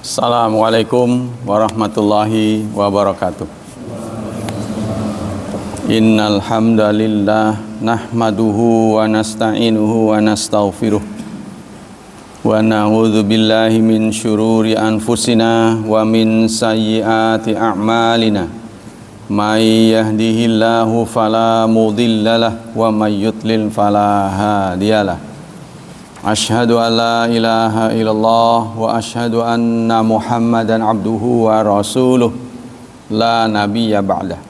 Assalamualaikum warahmatullahi wabarakatuh. Innal hamdalillah nahmaduhu wa nasta'inuhu wa nastaghfiruh wa na'udzu billahi min syururi anfusina wa min sayyiati a'malina. May yahdihillahu fala mudhillalah wa may yudlil fala hadiyalah. Asyhadu an la ilaha illallah wa asyhadu anna Muhammadan abduhu wa rasuluh la nabiyya ba'dah.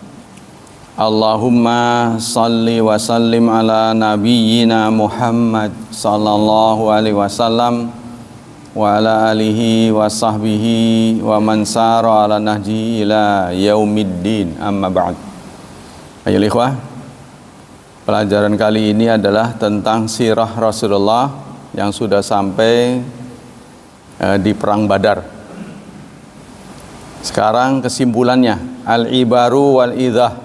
Allahumma salli wa sallim ala nabiyyina Muhammad sallallahu alaihi wasallam wa ala alihi wa sahbihi wa man sara ala nahji ila yaumiddin, amma ba'd. Ayo ikhwah, pelajaran kali ini adalah tentang sirah Rasulullah yang sudah sampai di Perang Badar. Sekarang kesimpulannya, al-ibaru wal-idhah,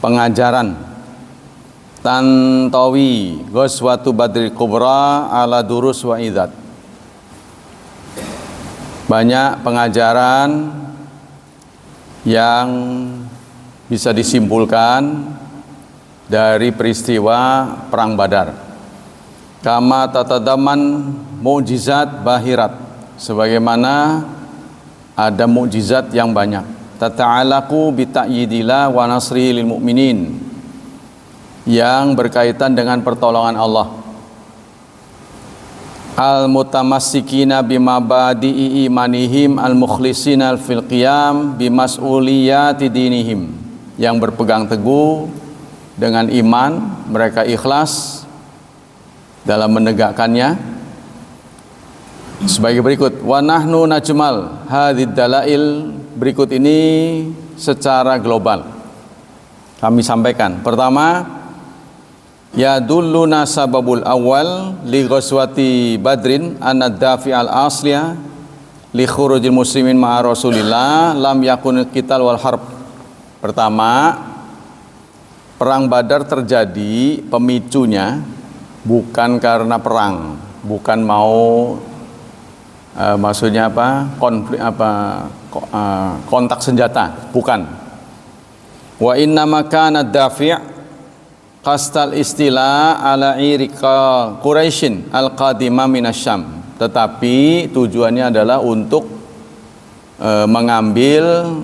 pengajaran tantawi ghazwatu Badril Kubra ala durus wa idzat. Banyak pengajaran yang bisa disimpulkan dari peristiwa Perang Badar. Kama tatadaman mukjizat bahirat, sebagaimana ada mukjizat yang banyak. Tata'alaku bita'yidillah wa nasrihi lil mu'minin, yang berkaitan dengan pertolongan Allah. Al-mutamassikina bimabadi'i imanihim al-mukhlisina fil qiyam bimas'uliyati dinihim, yang berpegang teguh dengan iman, mereka ikhlas dalam menegakkannya. Sebagai berikut, wa nahnu najmal hadhid dalail, berikut ini secara global kami sampaikan. Pertama, yadulluna sababul awal li ghazwati badrin anna dafi al asliya li khurujil muslimin ma'a rasulillah lam yakun qital wal harb. Pertama, perang Badar terjadi, pemicunya bukan karena perang, bukan mau maksudnya apa, konflik apa, kontak senjata, bukan. Wa inna makana dafi' qastal istila ala irqa Quraisyin al-qadima minasyam, tetapi tujuannya adalah untuk mengambil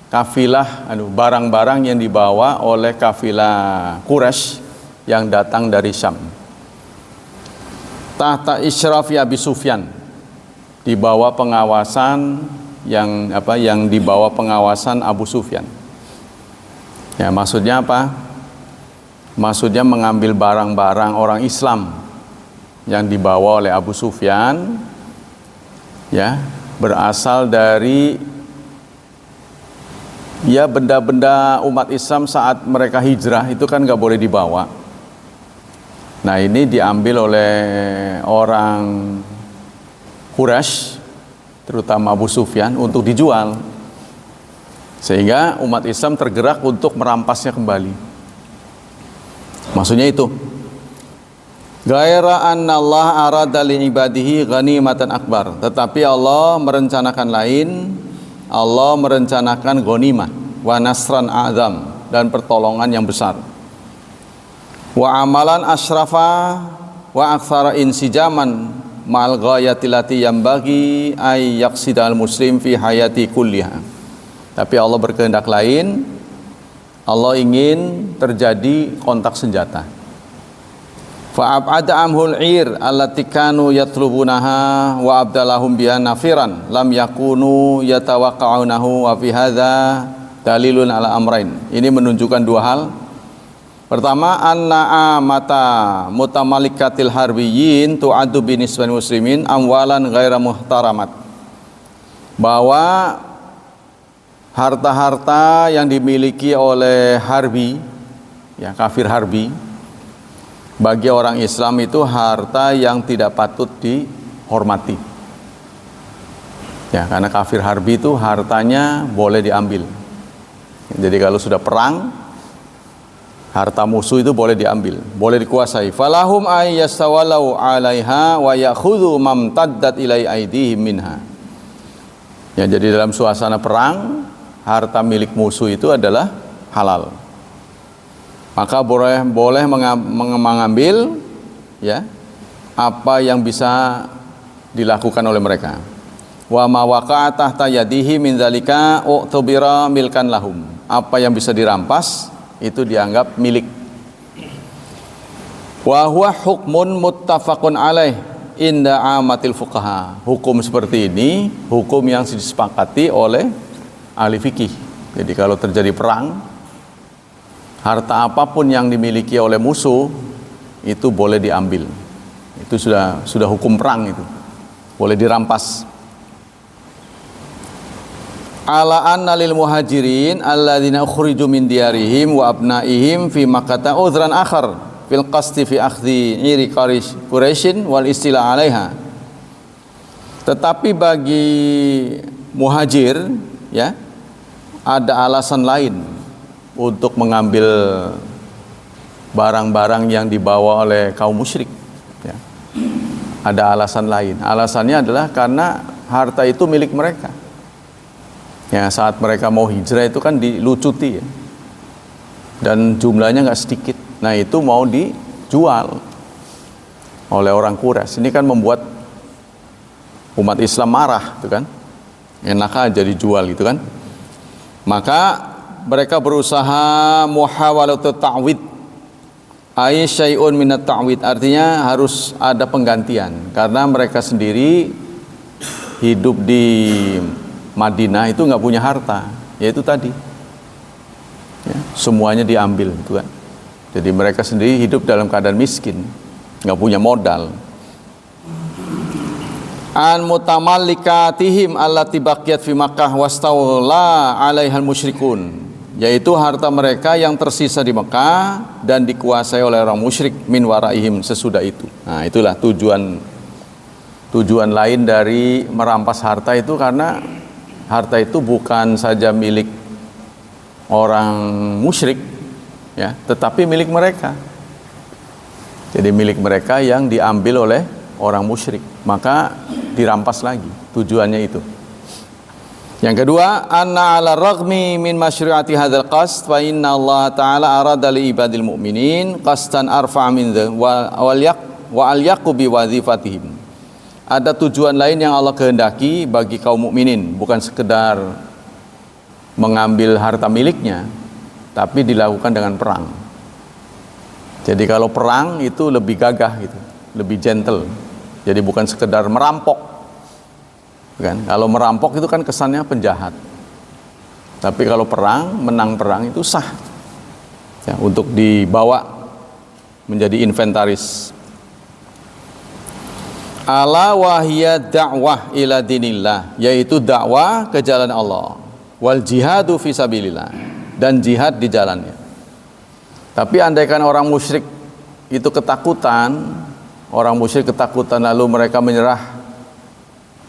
kafilah barang-barang yang dibawa oleh kafilah Quraisy yang datang dari Syam. Tahta isyrafi Abi Sufyan, di bawah pengawasan yang di bawah pengawasan Abu Sufyan. Ya, maksudnya apa? Maksudnya mengambil barang-barang orang Islam yang dibawa oleh Abu Sufyan, ya, berasal dari benda-benda umat Islam saat mereka hijrah itu kan nggak boleh dibawa. Nah, ini diambil oleh orang Quraisy, terutama Abu Sufyan, untuk dijual, sehingga umat Islam tergerak untuk merampasnya kembali. Maksudnya itu. Ghaira anna Allah arada li ibadihi ghanimatan akbar, tetapi Allah merencanakan lain. Allah merencanakan ghanimah wa nasran azam, dan pertolongan yang besar. Wa amalan asrafa wa aktsara insijaman ma'al ghayati lati yambagi ay yaqsidal muslim fi hayati kulliha. Tapi Allah berkehendak lain. Allah ingin terjadi kontak senjata. Fa ab'ada amhul ir allati kanu yatlubunaha wa abdalahum biha nafiran lam yakunu yatawaqqa'unahu wa fi hadza dalilun ala amrain. Ini menunjukkan dua hal. Pertama, anna amata mutamalikatil harbiyin tu'addu binisban muslimin amwalan ghaira muhtaramat, bahwa harta-harta yang dimiliki oleh harbi, ya, kafir harbi, bagi orang Islam itu harta yang tidak patut dihormati. Ya, karena kafir harbi itu hartanya boleh diambil. Jadi kalau sudah perang, Harta musuh itu boleh diambil, boleh dikuasai. Falahum ay yastawalau 'alaiha wa ya'khudhu mamtaddat ilai aidihim minha. Ya, jadi dalam suasana perang, harta milik musuh itu adalah halal. Maka boleh mengambil ya apa yang bisa dilakukan oleh mereka. Wa ma waqa'a tahta yadihi min dzalika u'tubira milkan lahum. Apa yang bisa dirampas itu dianggap milik. Wa huwa hukmun muttafaqun alaih inda amatil fuqaha. Hukum seperti ini hukum yang disepakati oleh ahli fikih. Jadi kalau terjadi perang, harta apapun yang dimiliki oleh musuh itu boleh diambil. Itu sudah hukum perang itu. Boleh dirampas. Ala anna lil muhajirin alladzina ukhriju min diyarihim wa abnaihim fi makkah udhran akhar fil qasti fi akhdhi iri quraisyin wal istila 'alaiha. Tetapi bagi muhajir ya ada alasan lain untuk mengambil barang-barang yang dibawa oleh kaum musyrik ya. Ada alasan lain. Alasannya adalah karena harta itu milik mereka. Ya, saat mereka mau hijrah itu kan dilucuti ya. Dan jumlahnya nggak sedikit. Nah, itu mau dijual oleh orang Quraisy. Ini kan membuat umat Islam marah, gitu kan? Enak aja dijual gitu kan? Maka mereka berusaha muhawalatut ta'wid. Ay syai'un minat ta'wid, artinya harus ada penggantian karena mereka sendiri hidup di Madinah itu nggak punya harta, yaitu tadi ya, semuanya diambil gitu kan. Jadi mereka sendiri hidup dalam keadaan miskin, nggak punya modal. An mutamallikatihim allati baqiyat fi Makkah wastawla 'alaihal musyrikun, yaitu harta mereka yang tersisa di Mekah dan dikuasai oleh orang musyrik min waraihim sesudah itu. Nah, itulah tujuan lain dari merampas harta itu, karena harta itu bukan saja milik orang musyrik ya, tetapi milik mereka. Jadi milik mereka yang diambil oleh orang musyrik, maka dirampas lagi. Tujuannya itu. Yang kedua, anna ala raghmi min masyru'ati hadzal qasd fa inna Allah ta'ala arada li ibadil mu'minin qasdan arfa' min wa al yaqu bi wazifatihim. Ada tujuan lain yang Allah kehendaki bagi kaum mukminin, bukan sekedar mengambil harta miliknya, tapi dilakukan dengan perang. Jadi kalau perang itu lebih gagah gitu, lebih gentle. Jadi bukan sekedar merampok. Kan? Kalau merampok itu kan kesannya penjahat. Tapi kalau perang, menang perang itu sah. Ya, untuk dibawa menjadi inventaris. Ala wahiyya da'wah ila dinillah, yaitu dakwah ke jalan Allah, wal jihadu fisabilillah, dan jihad di jalannya. Tapi andaikan orang musyrik itu ketakutan, lalu mereka menyerah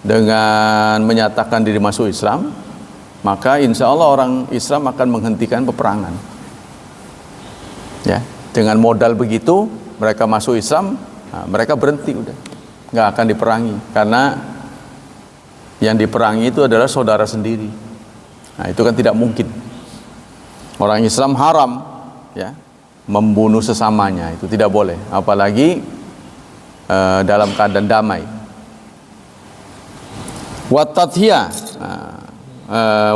dengan menyatakan diri masuk Islam, maka insya Allah orang Islam akan menghentikan peperangan. Ya, dengan modal begitu mereka masuk Islam, nah, mereka berhenti udah. Nggak akan diperangi, karena yang diperangi itu adalah saudara sendiri. Nah, itu kan tidak mungkin. Orang Islam haram ya membunuh sesamanya, itu tidak boleh, apalagi dalam keadaan damai. Wa tadhiyah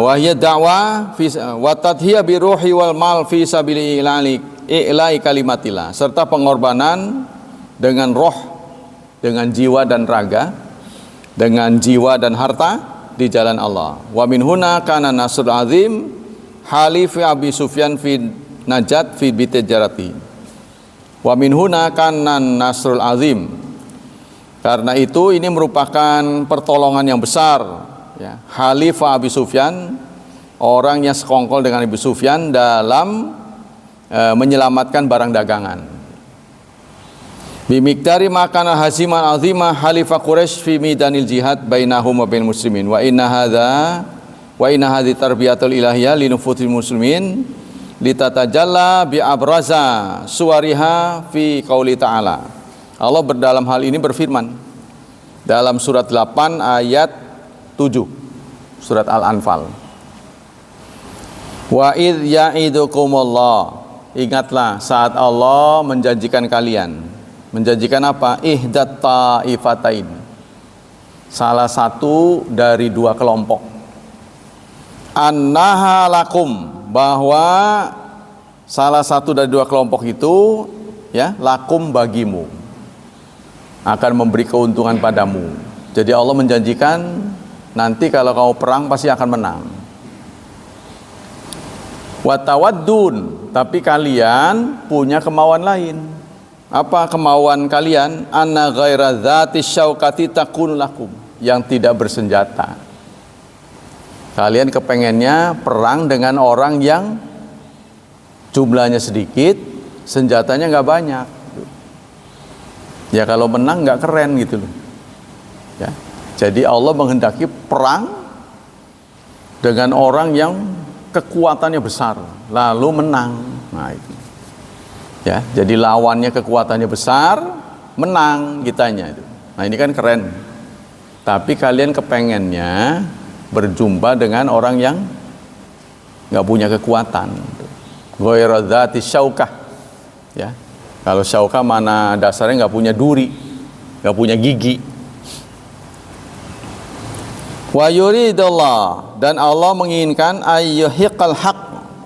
wa hiya da'wah wa tadhiyah bi ruhi wal mal fi sabilillah ilahi kalimatillah, serta pengorbanan dengan roh, dengan jiwa dan raga, dengan jiwa dan harta di jalan Allah. Wa min huna kana nasrul azim halif Abi Sufyan fi najat fi bitijarati. Wa min huna kana nasrul azim. Karena itu ini merupakan pertolongan yang besar ya. Halif Abi Sufyan, orang yang sekongkol dengan Abu Sufyan dalam menyelamatkan barang dagangan. Bimiqdari makana haziman azimah halifa Quraisy fi midanil jihad bainahum wa bainal muslimin wa inna hadhi tarbiyatul ilahiyah li nufusil muslimin litatajalla bi abraza suwariha fi qauli ta'ala. Allah dalam hal ini berfirman dalam surat 8 ayat 7 surat Al-Anfal. Wa idh ya'idukumullah, ingatlah saat Allah menjanjikan kalian. Menjanjikan apa? Ihdat ta'ifatain, salah satu dari dua kelompok. Annaha lakum, bahwa salah satu dari dua kelompok itu ya lakum bagimu, akan memberi keuntungan padamu. Jadi Allah menjanjikan nanti kalau kamu perang pasti akan menang. Watawaddun, tapi kalian punya kemauan lain. Apa kemauan kalian? Anna ghaira dzati syaukati takunu lakum, yang tidak bersenjata. Kalian kepengennya perang dengan orang yang jumlahnya sedikit, senjatanya nggak banyak. Ya kalau menang nggak keren gitu loh. Ya. Jadi Allah menghendaki perang dengan orang yang kekuatannya besar, lalu menang. Nah itu. Ya, jadi lawannya kekuatannya besar, menang kitanya itu. Nah ini kan keren. Tapi kalian kepengennya berjumpa dengan orang yang nggak punya kekuatan. Ghairu dzati syaukah. Ya. Kalau syaukah mana dasarnya nggak punya duri, nggak punya gigi. Wa yuridullah, dan Allah menginginkan ayyuhiqal haq,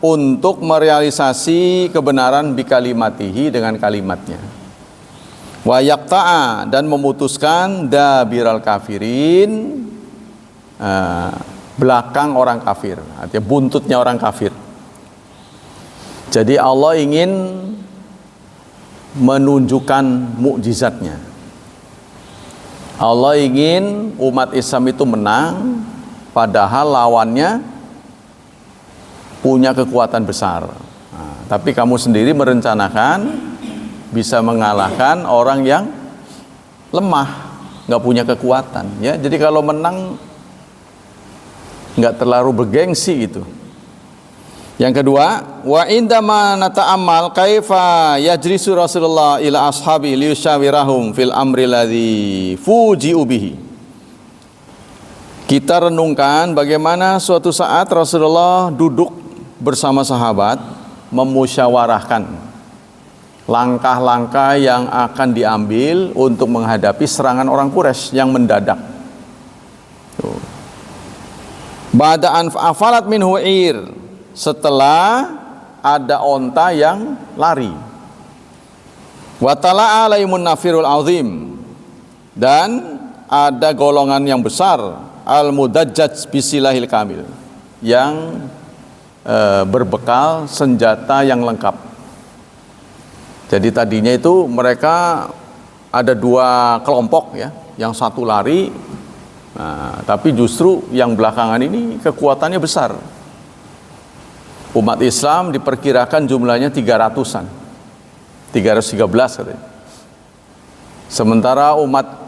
untuk merealisasi kebenaran bikalimatihi, dengan kalimatnya. Wa yaqta'a, dan memutuskan dabiral kafirin, belakang orang kafir, artinya buntutnya orang kafir. Jadi Allah ingin menunjukkan mukjizatnya. Allah ingin umat Islam itu menang, padahal lawannya punya kekuatan besar. Nah, tapi kamu sendiri merencanakan bisa mengalahkan orang yang lemah, nggak punya kekuatan. Ya, jadi kalau menang nggak terlalu bergengsi itu. Yang kedua, wa indama nata'ammal kaifa yajlisu Rasulullah ila ashabi liyushawirahum fil amri ladzi fuji'u bihi. Kita renungkan bagaimana suatu saat Rasulullah duduk bersama sahabat memusyawarahkan langkah-langkah yang akan diambil untuk menghadapi serangan orang Quraisy yang mendadak. Ba'da'an afalat minhu ir, setelah ada onta yang lari. Wa tala'a alaimun nafirul azim, dan ada golongan yang besar al-mudajjaj bisilahil kamil, yang berbekal senjata yang lengkap. Jadi tadinya itu mereka ada dua kelompok ya, yang satu lari, nah, tapi justru yang belakangan ini kekuatannya besar. Umat Islam diperkirakan jumlahnya 300-an, 313 katanya. Sementara umat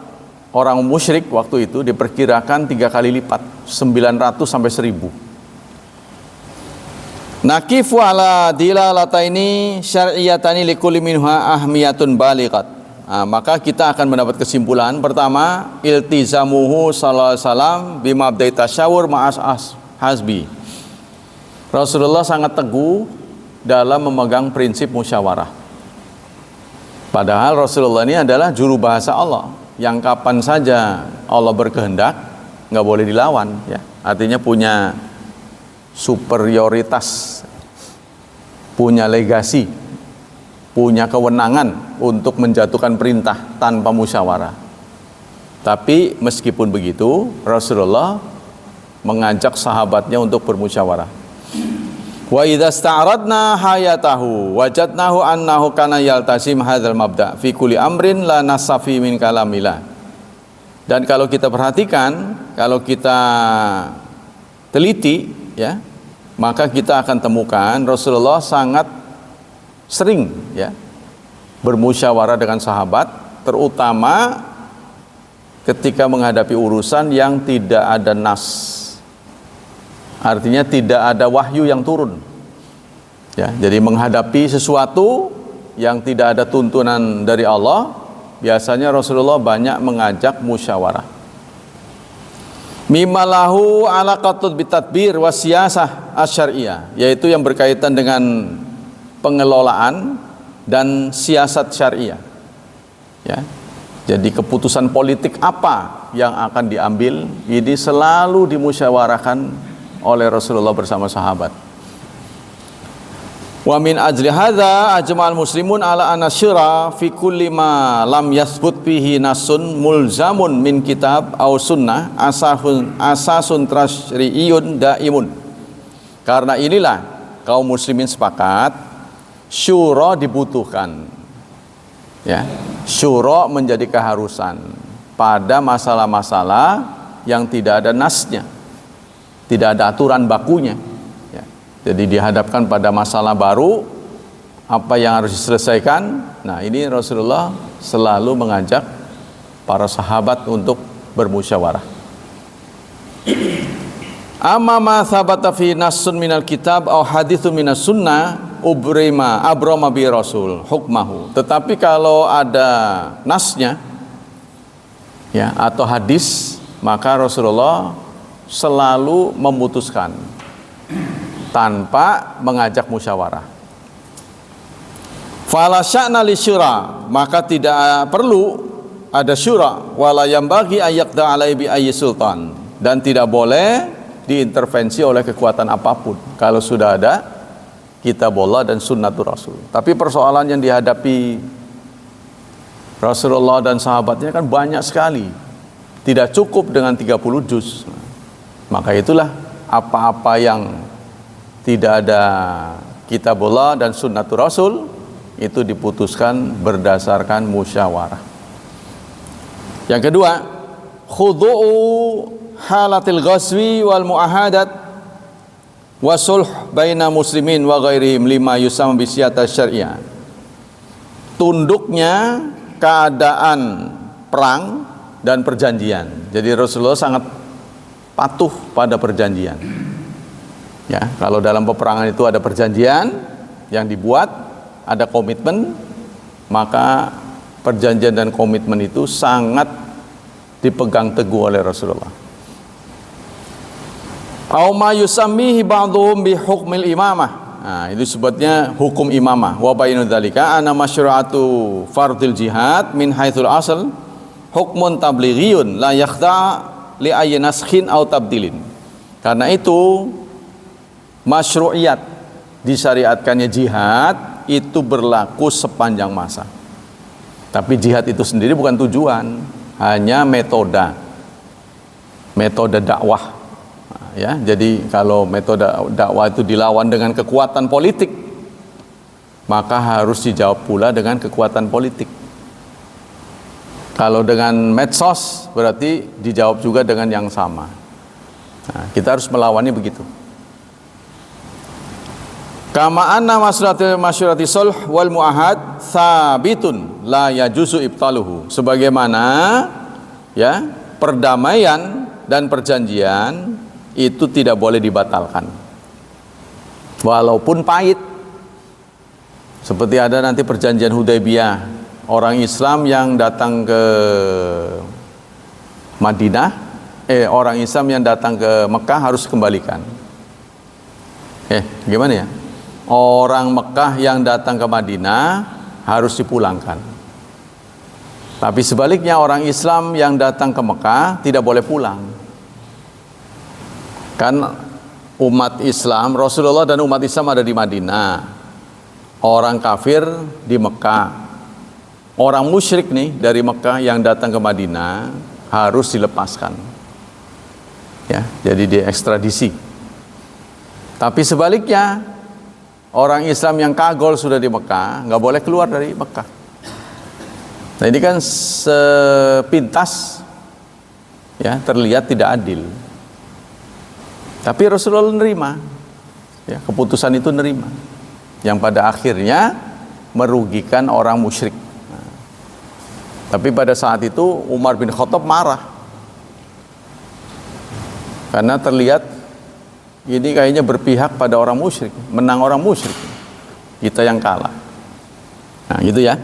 orang musyrik waktu itu diperkirakan 3 kali lipat, 900 sampai 1000. Nakifu ala dilalataini syar'iyatani likulli minha ahmiyatun balighat. Nah, maka kita akan mendapat kesimpulan pertama, iltizamuhu sallallahu alaihi wasallam bimabda'i tasyawur ma'as hasbi. Rasulullah sangat teguh dalam memegang prinsip musyawarah. Padahal Rasulullah ini adalah juru bahasa Allah, yang kapan saja Allah berkehendak nggak boleh dilawan. Ya, artinya punya superioritas, punya legasi, punya kewenangan untuk menjatuhkan perintah tanpa musyawarah. Tapi meskipun begitu, Rasulullah mengajak sahabatnya untuk bermusyawarah. Wa idza sta'radna hayatahu wajadnahu annahu kana yaltasim hadzal mabda fi kulli amrin la nasafi min kalamillah. Dan kalau kita perhatikan, kalau kita teliti ya, maka kita akan temukan Rasulullah sangat sering ya bermusyawarah dengan sahabat, terutama ketika menghadapi urusan yang tidak ada nas. Artinya tidak ada wahyu yang turun. Ya, jadi menghadapi sesuatu yang tidak ada tuntunan dari Allah, biasanya Rasulullah banyak mengajak musyawarah. Mimalahu alaqatut bitadbir wasiyasah asyariyah, yaitu yang berkaitan dengan pengelolaan dan siasat syariah. Ya. Jadi keputusan politik apa yang akan diambil, ini selalu dimusyawarahkan oleh Rasulullah bersama sahabat. Wa min ajli hadza ajma'al muslimun ala anna syura fi kulli ma lam yathbut fihi nasun mulzamun min kitab aw sunnah asasun tashri'iyyun daimun. Karena inilah kaum muslimin sepakat syura dibutuhkan. Ya, syura menjadi keharusan pada masalah-masalah yang tidak ada nasnya, tidak ada aturan bakunya. Jadi dihadapkan pada masalah baru, apa yang harus diselesaikan. Nah, ini Rasulullah selalu mengajak para sahabat untuk bermusyawarah. Amma ma thabata fi nassun minal kitab aw haditsun minas sunnah abrama bi rasul hukmahu. Tetapi kalau ada nasnya, ya, atau hadis, maka Rasulullah selalu memutuskan tanpa mengajak musyawarah. Fala sya'na li syura, maka tidak perlu ada syura, wala yambaghi ayyaqda alaihi bi ayyi sultan, dan tidak boleh diintervensi oleh kekuatan apapun kalau sudah ada kitabullah dan sunnatur rasul. Tapi persoalan yang dihadapi Rasulullah dan sahabatnya kan banyak sekali, tidak cukup dengan 30 juz. Maka itulah apa-apa yang tidak ada kitabullah dan sunnatur rasul itu diputuskan berdasarkan musyawarah. Yang kedua, khudu'u halatil ghazwi wal muahadat wa sulh baina muslimin wa ghairihim lima yusam bisiyata syariah. Tunduknya keadaan perang dan perjanjian. Jadi Rasulullah sangat patuh pada perjanjian. Ya, kalau dalam peperangan itu ada perjanjian yang dibuat, ada komitmen, maka perjanjian dan komitmen itu sangat dipegang teguh oleh Rasulullah. Aw ma yusammihi ba'dhum bi hukmil imamah. Nah, itu sebutnya hukum imamah. Wa bayinu dzalika anna masyru'atu fardil jihad min haitsul asl hukmun tablighiyun la yakhda li ayyi naskhin aw tabdilin. Karena itu masyru'iyat disyariatkannya jihad itu berlaku sepanjang masa. Tapi jihad itu sendiri bukan tujuan, hanya metode dakwah. Nah, ya, jadi kalau metode dakwah itu dilawan dengan kekuatan politik, maka harus dijawab pula dengan kekuatan politik. Kalau dengan medsos berarti dijawab juga dengan yang sama. Nah, kita harus melawannya begitu. Kama anna masyurati sulh wal muahad sabitun la yajuzu ibtaluhu. Sebagaimana ya, perdamaian dan perjanjian itu tidak boleh dibatalkan walaupun pahit. Seperti ada nanti perjanjian Hudaybiyah, orang Islam yang datang ke Madinah, orang Islam yang datang ke Mekah harus kembalikan. Gimana ya? Orang Mekah yang datang ke Madinah harus dipulangkan. Tapi sebaliknya orang Islam yang datang ke Mekah tidak boleh pulang. Kan umat Islam, Rasulullah dan umat Islam ada di Madinah. Orang kafir di Mekah. Orang musyrik nih dari Mekah yang datang ke Madinah harus dilepaskan. Ya, jadi diekstradisi. Tapi sebaliknya, orang Islam yang kagol sudah di Mekah nggak boleh keluar dari Mekah. Nah, ini kan sepintas ya terlihat tidak adil. Tapi Rasulullah nerima, ya, keputusan itu nerima, yang pada akhirnya merugikan orang musyrik. Nah, tapi pada saat itu Umar bin Khattab marah karena terlihat ini kayaknya berpihak pada orang musyrik, menang orang musyrik. kita yang kalah. Nah, gitu ya.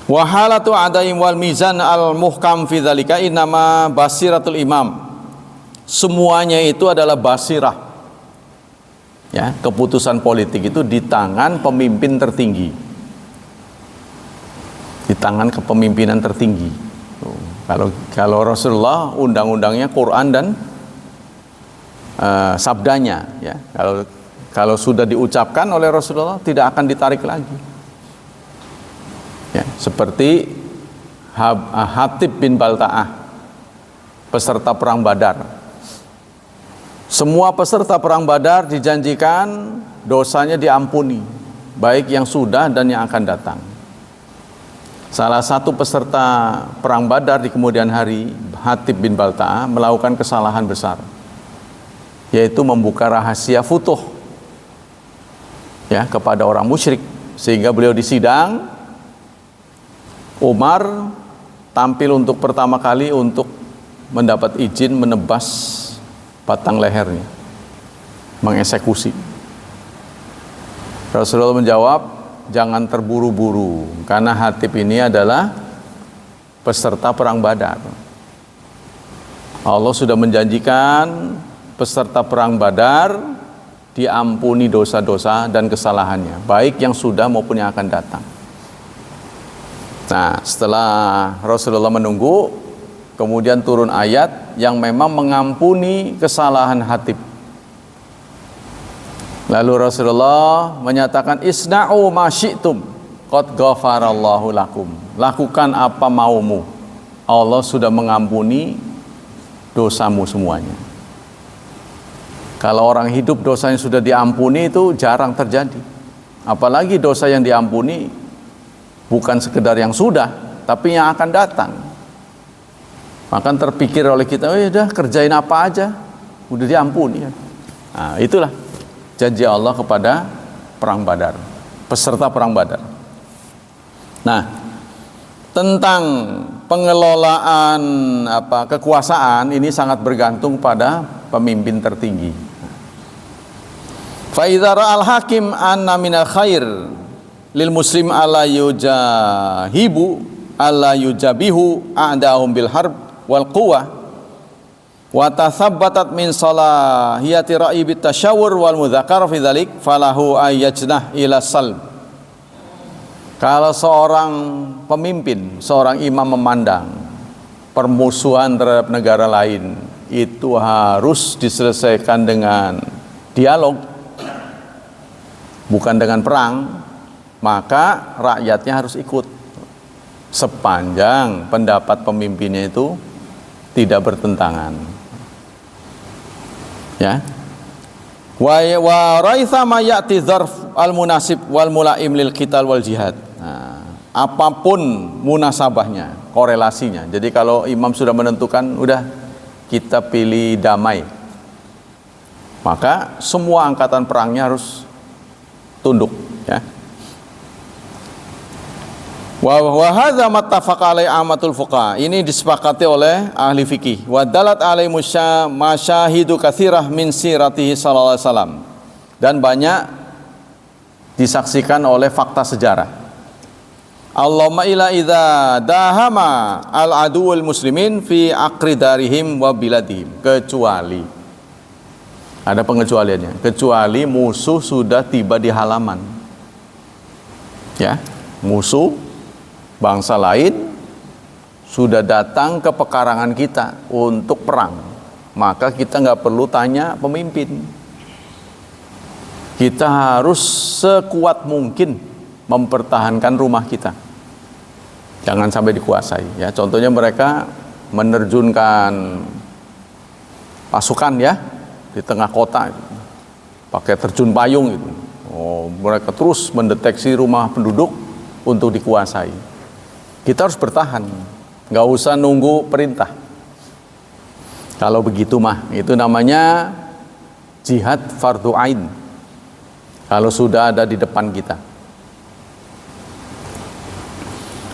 Wa halatu adaim wal mizan al muhkam fi dzalika innama basiratul imam. Semuanya itu adalah basirah. Ya, keputusan politik itu di tangan pemimpin tertinggi. Di tangan kepemimpinan tertinggi. Kalau Rasulullah undang-undangnya Quran dan sabdanya, ya. Kalau sudah diucapkan oleh Rasulullah tidak akan ditarik lagi. Ya, seperti Hatib bin Balta'ah, peserta perang Badar. Semua peserta perang Badar dijanjikan dosanya diampuni, baik yang sudah dan yang akan datang. Salah satu peserta perang Badar di kemudian hari, Hatib bin Balta'ah, melakukan kesalahan besar, yaitu membuka rahasia futuh, ya, kepada orang musyrik, sehingga beliau disidang. Umar tampil untuk pertama kali untuk mendapat izin menebas batang lehernya, mengeksekusi. Rasulullah menjawab, jangan terburu-buru, karena Hatib ini adalah peserta perang Badar. Allah sudah menjanjikan peserta perang Badar diampuni dosa-dosa dan kesalahannya, baik yang sudah maupun yang akan datang. Nah, setelah Rasulullah menunggu, kemudian turun ayat yang memang mengampuni kesalahan Hatib. Lalu Rasulullah menyatakan, isna'u ma syi'tum qad ghafarallahu lakum. Lakukan apa maumu, Allah sudah mengampuni dosamu semuanya. Kalau orang hidup dosanya sudah diampuni itu jarang terjadi. Apalagi dosa yang diampuni bukan sekedar yang sudah, tapi yang akan datang. Maka terpikir oleh kita, oh ya udah kerjain apa aja, udah diampuni. Nah, itulah janji Allah kepada perang Badar, peserta perang Badar. Nah, tentang pengelolaan kekuasaan ini sangat bergantung pada pemimpin tertinggi. Fa idza ra'al hakim anna minal khair lil muslim ala yujahibu ala yujabihu a'dahum bil harb wal quwwah wa tathabbatat min salahiyati ra'i bit tasyawur wal mudzakkar fi dzalik falahu ayyajnah ila salb. Kalau seorang pemimpin, seorang imam memandang permusuhan terhadap negara lain itu harus diselesaikan dengan dialog, bukan dengan perang, maka rakyatnya harus ikut sepanjang pendapat pemimpinnya itu tidak bertentangan. Ya. Wa raitha ma ya'ti dzarf al munasib wal mulaim lil qital wal jihad. Nah, apapun munasabahnya, korelasinya. Jadi kalau imam sudah menentukan udah kita pilih damai, maka semua angkatan perangnya harus tunduk, ya. Wa hadza mattafaqa alai amatul fuqaha. Ini disepakati oleh ahli fikih. Wa dalat alai masyahidu katsirah min siratihi sallallahu alaihi wasallam. Dan banyak disaksikan oleh fakta sejarah. Allahumma ila idza dahama al aduul muslimin fi aqridarihim wa biladihim, kecuali ada pengecualiannya, kecuali musuh sudah tiba di halaman. Ya, musuh bangsa lain sudah datang ke pekarangan kita untuk perang, maka kita nggak perlu tanya pemimpin. Kita harus sekuat mungkin mempertahankan rumah kita, jangan sampai dikuasai. Ya, contohnya mereka menerjunkan pasukan, ya, di tengah kota pakai terjun payung itu. Oh, mereka terus mendeteksi rumah penduduk untuk dikuasai. Kita harus bertahan, nggak usah nunggu perintah. Kalau begitu mah, itu namanya jihad fardu ain. Kalau sudah ada di depan kita.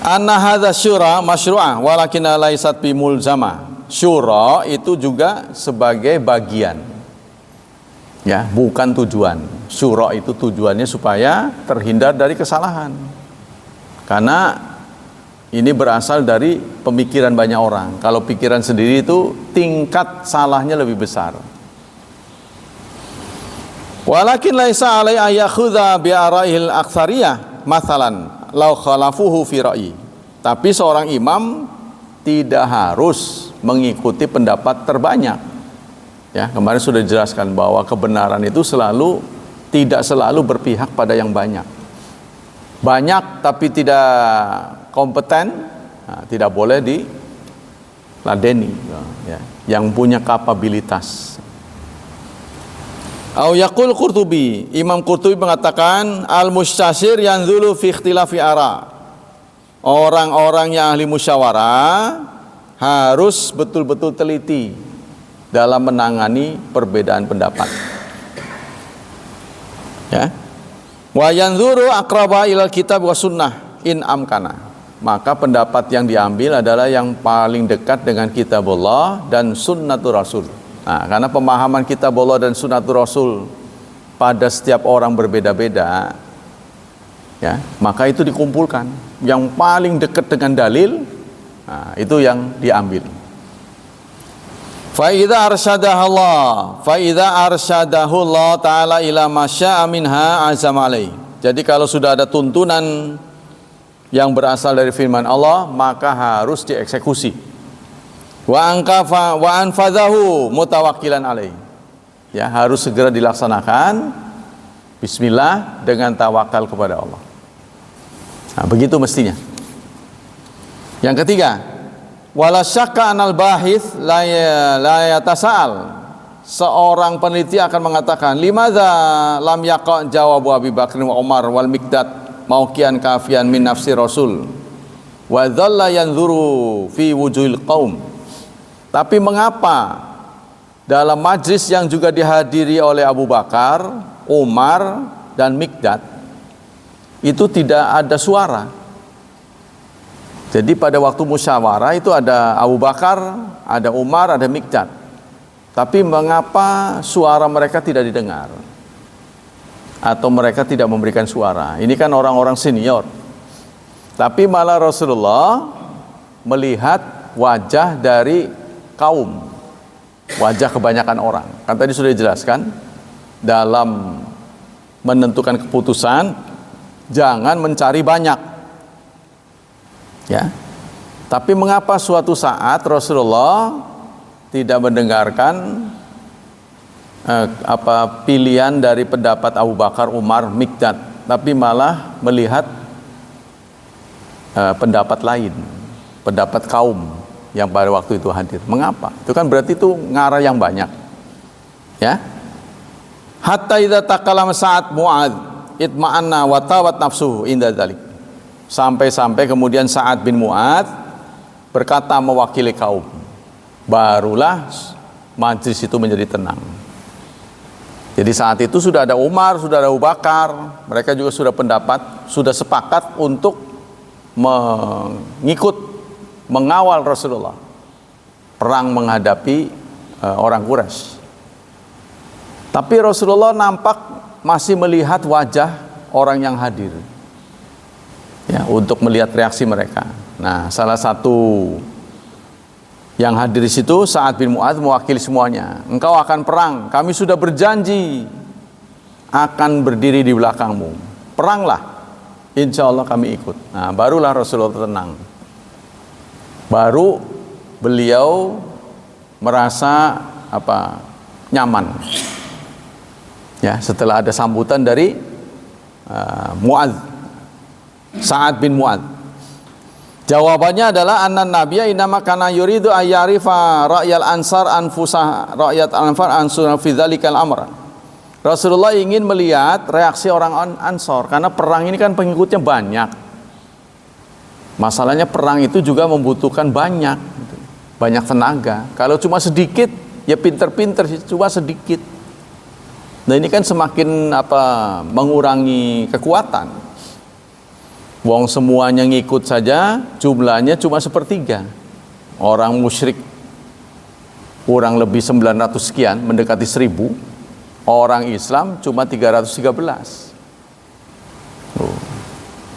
Anna hadza syura masyru'ah walakin laysat bimulzamah. Syura itu juga sebagai bagian. Ya, bukan tujuan. Syura itu tujuannya supaya terhindar dari kesalahan. Karena ini berasal dari pemikiran banyak orang. Kalau pikiran sendiri itu tingkat salahnya lebih besar. Walakin laisa alai ayakhudha bi ara'il aktsariyah mathalan law khalafuhu fi ra'yi. Tapi seorang imam tidak harus mengikuti pendapat terbanyak. Ya, kemarin sudah dijelaskan bahwa kebenaran itu tidak selalu berpihak pada yang banyak. Banyak tapi tidak kompeten, nah, tidak boleh diladeni. Ya, yang punya kapabilitas. Au yaqul Qurtubi, Imam Qurtubi mengatakan al-mustasyir yanzulu fi ikhtilafi ara. Orang-orang yang ahli musyawarah harus betul-betul teliti dalam menangani perbedaan pendapat. Ya. Wa yanzuru aqraba ilal kitab wa sunnah in amkana. Maka pendapat yang diambil adalah yang paling dekat dengan kitabullah dan sunnatur rasul. Nah, karena pemahaman kitabullah dan sunnatur rasul pada setiap orang berbeda-beda, ya, maka itu dikumpulkan. Yang paling dekat dengan dalil, nah, itu yang diambil. Fa idza arsyadahu Allah taala ila ma syaa minha azam alai. Jadi kalau sudah ada tuntunan yang berasal dari firman Allah, maka harus dieksekusi. Wa anfadhahu mutawakkilan alai. Ya, harus segera dilaksanakan. Bismillah, dengan tawakal kepada Allah. Nah, begitu mestinya. Yang ketiga, wala syakka anal bahith la yatasa'al. Seorang peneliti akan mengatakan, limadza lam yaqa jawabu Abi Bakr wa Umar wal Miqdad mauqian kafian min nafsi Rasul wa dhalla yanzuru fi wujuhil qaum. Tapi mengapa dalam majlis yang juga dihadiri oleh Abu Bakar, Umar dan Miqdad itu tidak ada suara? Jadi pada waktu musyawarah itu ada Abu Bakar, ada Umar, ada Miqdad. Tapi mengapa suara mereka tidak didengar? Atau mereka tidak memberikan suara? Ini kan orang-orang senior. Tapi malah Rasulullah melihat wajah dari kaum, wajah kebanyakan orang. Kan tadi sudah dijelaskan, dalam menentukan keputusan jangan mencari banyak. Ya. Tapi mengapa suatu saat Rasulullah tidak mendengarkan pilihan dari pendapat Abu Bakar, Umar, Miqdad, tapi malah melihat pendapat lain, pendapat kaum yang pada waktu itu hadir? Mengapa? Itu kan berarti itu ngarah yang banyak. Ya. Hatta idza takallama Sa'ad Mu'adz itma'anna wa tawat nafsuhu inda dzalik. Sampai-sampai kemudian Sa'ad bin Mu'adz berkata mewakili kaum. Barulah majlis itu menjadi tenang. Jadi saat itu sudah ada Umar, sudah ada Abu Bakar, mereka juga sudah sudah sepakat untuk mengawal Rasulullah perang menghadapi orang Quraisy. Tapi Rasulullah nampak masih melihat wajah orang yang hadir, ya, untuk melihat reaksi mereka. Nah, salah satu yang hadir di situ Sa'ad bin Mu'adz mewakili semuanya. Engkau akan perang, kami sudah berjanji akan berdiri di belakangmu. Peranglah, insya Allah kami ikut. Nah, barulah Rasulullah tenang. Baru beliau merasa nyaman. Ya, setelah ada sambutan dari Mu'adz, Sa'ad bin Mu'adz. Jawabannya adalah anna nabiyya inama kana yuridu ayyarifa ra'yal ansar anfusah ra'yat anfar ansur fi dzalikal amr. Rasulullah ingin melihat reaksi orang Ansor karena perang ini kan pengikutnya banyak. Masalahnya perang itu juga membutuhkan banyak tenaga. Kalau cuma sedikit, ya pinter-pinter sih, cuma sedikit. Nah ini kan semakin mengurangi kekuatan. Wong semuanya ngikut saja, jumlahnya cuma 1/3. Orang musyrik kurang lebih 900 sekian, mendekati 1000. Orang Islam cuma 313.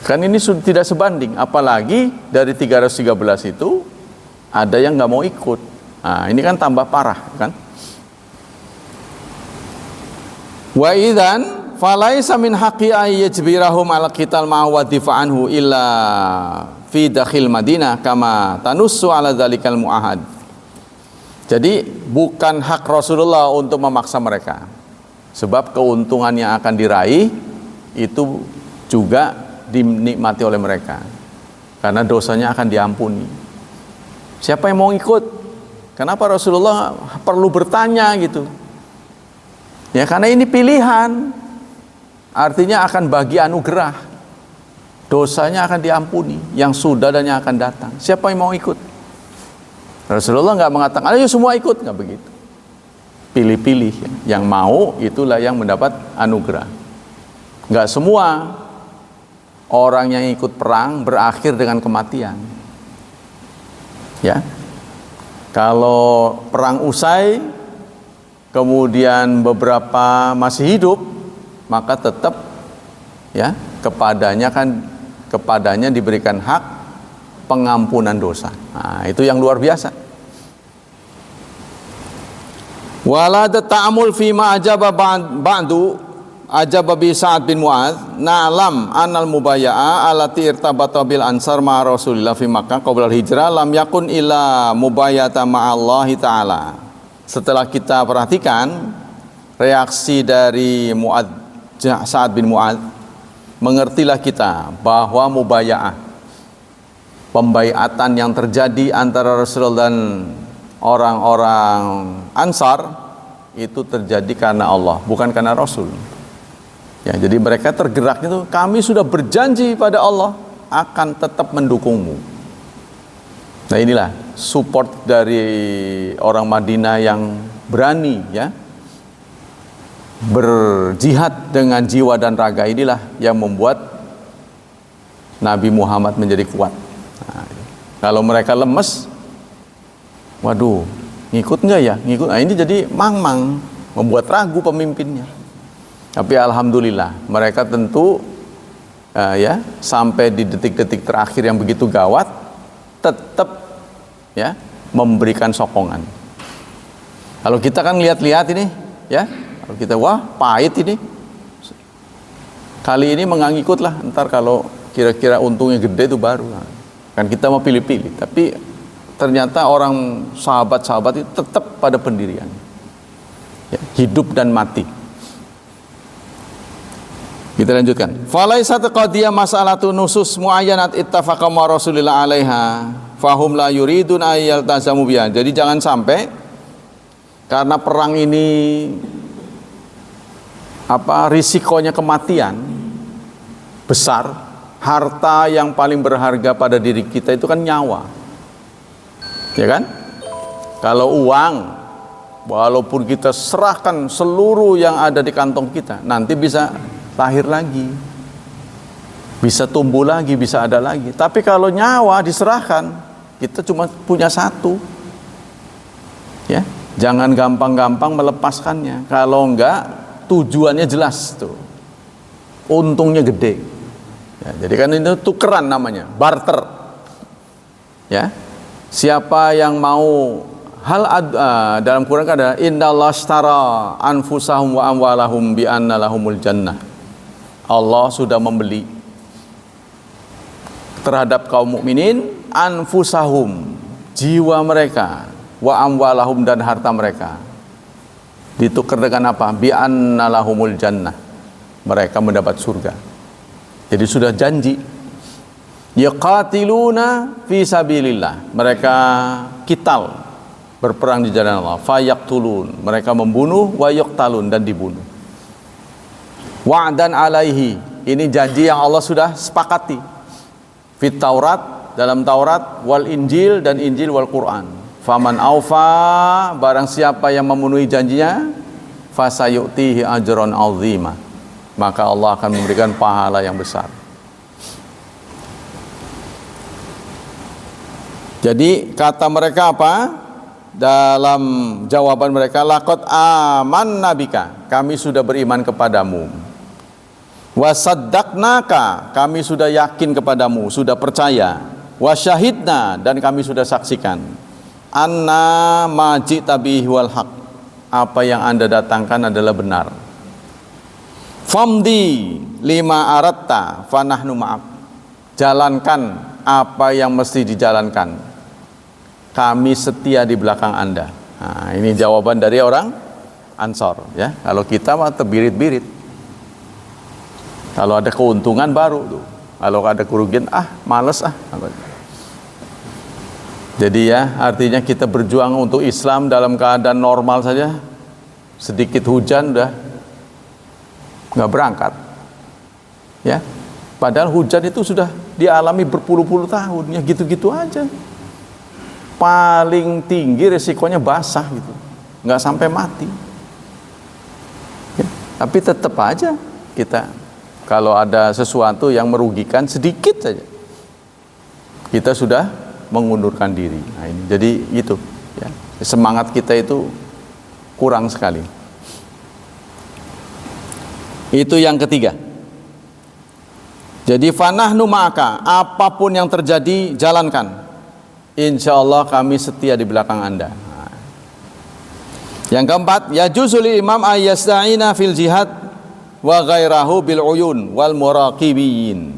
Kan ini sudah tidak sebanding, apalagi dari 313 itu ada yang nggak mau ikut. Nah, ini kan tambah parah kan. Wa idzan falaisa min haqqi ay yajbirahum al qital ma wa difa'anhu illa fi dakhil Madinah kama tanussu ala dzalikal muahad. Jadi bukan hak Rasulullah untuk memaksa mereka. Sebab keuntungan yang akan diraih itu juga dinikmati oleh mereka, karena dosanya akan diampuni. Siapa yang mau ikut? Kenapa Rasulullah perlu bertanya gitu? Ya karena ini pilihan, artinya akan bagi anugerah, dosanya akan diampuni, yang sudah dan yang akan datang. Siapa yang mau ikut? Rasulullah nggak mengatakan, ayo semua ikut, nggak begitu. Pilih-pilih, yang mau itulah yang mendapat anugerah. Nggak semua orang yang ikut perang berakhir dengan kematian. Ya. Kalau perang usai kemudian beberapa masih hidup, maka tetap ya kepadanya diberikan hak pengampunan dosa. Nah, itu yang luar biasa. Wala ta'amul fi ma ajaba ba'du ajaba bi Sa'ad bin Mu'adz na'lam anal mubaya'a allati irtabata bil ansar ma Rasulillah fi Makkah qabla hijrah lam yakun illa mubayata ma'allahi ta'ala. Setelah kita perhatikan reaksi dari Sa'ad bin Mu'adz, mengertilah kita bahwa mubaya'ah, pembaiatan yang terjadi antara Rasulullah dan orang-orang Ansar itu terjadi karena Allah, bukan karena Rasul. Ya, jadi mereka tergerak itu, kami sudah berjanji pada Allah akan tetap mendukungmu. Nah inilah support dari orang Madinah yang berani ya berjihad dengan jiwa dan raga, inilah yang membuat Nabi Muhammad menjadi kuat. Nah, kalau mereka lemes, waduh, ngikut nggak ya? Ngikut. Nah ini jadi mang-mang, membuat ragu pemimpinnya. Tapi alhamdulillah mereka tentu ya sampai di detik-detik terakhir yang begitu gawat tetap ya memberikan sokongan. Kalau kita kan lihat-lihat ini ya, kalau kita wah pahit ini, kali ini mengangikut lah, ntar kalau kira-kira untungnya gede itu baru kan kita mau pilih-pilih. Tapi ternyata orang sahabat-sahabat itu tetap pada pendirian ya, hidup dan mati. Kita lanjutkan. Falaisat qadiyah mas'alatu nusus muayyanat ittafaqa ma Rasulillah 'alaiha fahum la yuridun ayyal tazamu biha. Jadi jangan sampai karena perang ini risikonya kematian besar, harta yang paling berharga pada diri kita itu kan nyawa. Ya kan? Kalau uang walaupun kita serahkan seluruh yang ada di kantong kita, nanti bisa lahir lagi, bisa tumbuh lagi, bisa ada lagi. Tapi kalau nyawa diserahkan, kita cuma punya satu. Ya, jangan gampang-gampang melepaskannya. Kalau enggak, tujuannya jelas tuh, untungnya gede. Ya, jadi kan itu tukeran namanya, barter. Ya, siapa yang mau dalam Quran ada innallaha ashtara anfusahum wa amwalahum bi anna lahumul jannah. Allah sudah membeli terhadap kaum mukminin anfusahum, jiwa mereka, wa amwalahum dan harta mereka. Ditukar dengan apa? Bi anna lahumul jannah. Mereka mendapat surga. Jadi sudah janji. Yaqatiluna fi sabilillah. Mereka qital, berperang di jalan Allah. Fayaqtulun, mereka membunuh, wa yaqtalun dan dibunuh. Wa'dan alaihi, ini janji yang Allah sudah sepakati. Fit Taurat, dalam Taurat, wal Injil dan Injil wal Quran. Faman aufa, barang siapa yang memenuhi janjinya, fasayu'tihi ajron azima, maka Allah akan memberikan pahala yang besar. Jadi kata mereka apa? dalam jawaban mereka, laqad amanna bika, kami sudah beriman kepadamu. Wasaddaqnaka, kami sudah yakin kepadamu, sudah percaya. Wasyahidna, dan kami sudah saksikan. Anna majita bihi wal haq, apa yang Anda datangkan adalah benar. Famdi lima aratta fanahnu ma'ak, jalankan apa yang mesti dijalankan, kami setia di belakang Anda. Nah, ini jawaban dari orang Ansor, ya. Kalau kita mah terbirit-birit. Kalau ada keuntungan baru tuh. Kalau ada kerugian, males. Jadi ya, artinya kita berjuang untuk Islam dalam keadaan normal saja, sedikit hujan udah nggak berangkat, ya. Padahal hujan itu sudah dialami berpuluh-puluh tahun, ya gitu-gitu aja. Paling tinggi resikonya basah gitu, nggak sampai mati. Ya, tapi tetap aja kita kalau ada sesuatu yang merugikan sedikit saja, kita sudah mengundurkan diri. Nah, ini jadi itu, ya, semangat kita itu kurang sekali. Itu yang ketiga. Jadi fanahnu ma'aka, apapun yang terjadi jalankan. Insya Allah kami setia di belakang Anda. Nah. Yang keempat, yajuzu lil imam ayyasta'ina fil jihad wa ghairahu bil uyun wal muraqibiyin.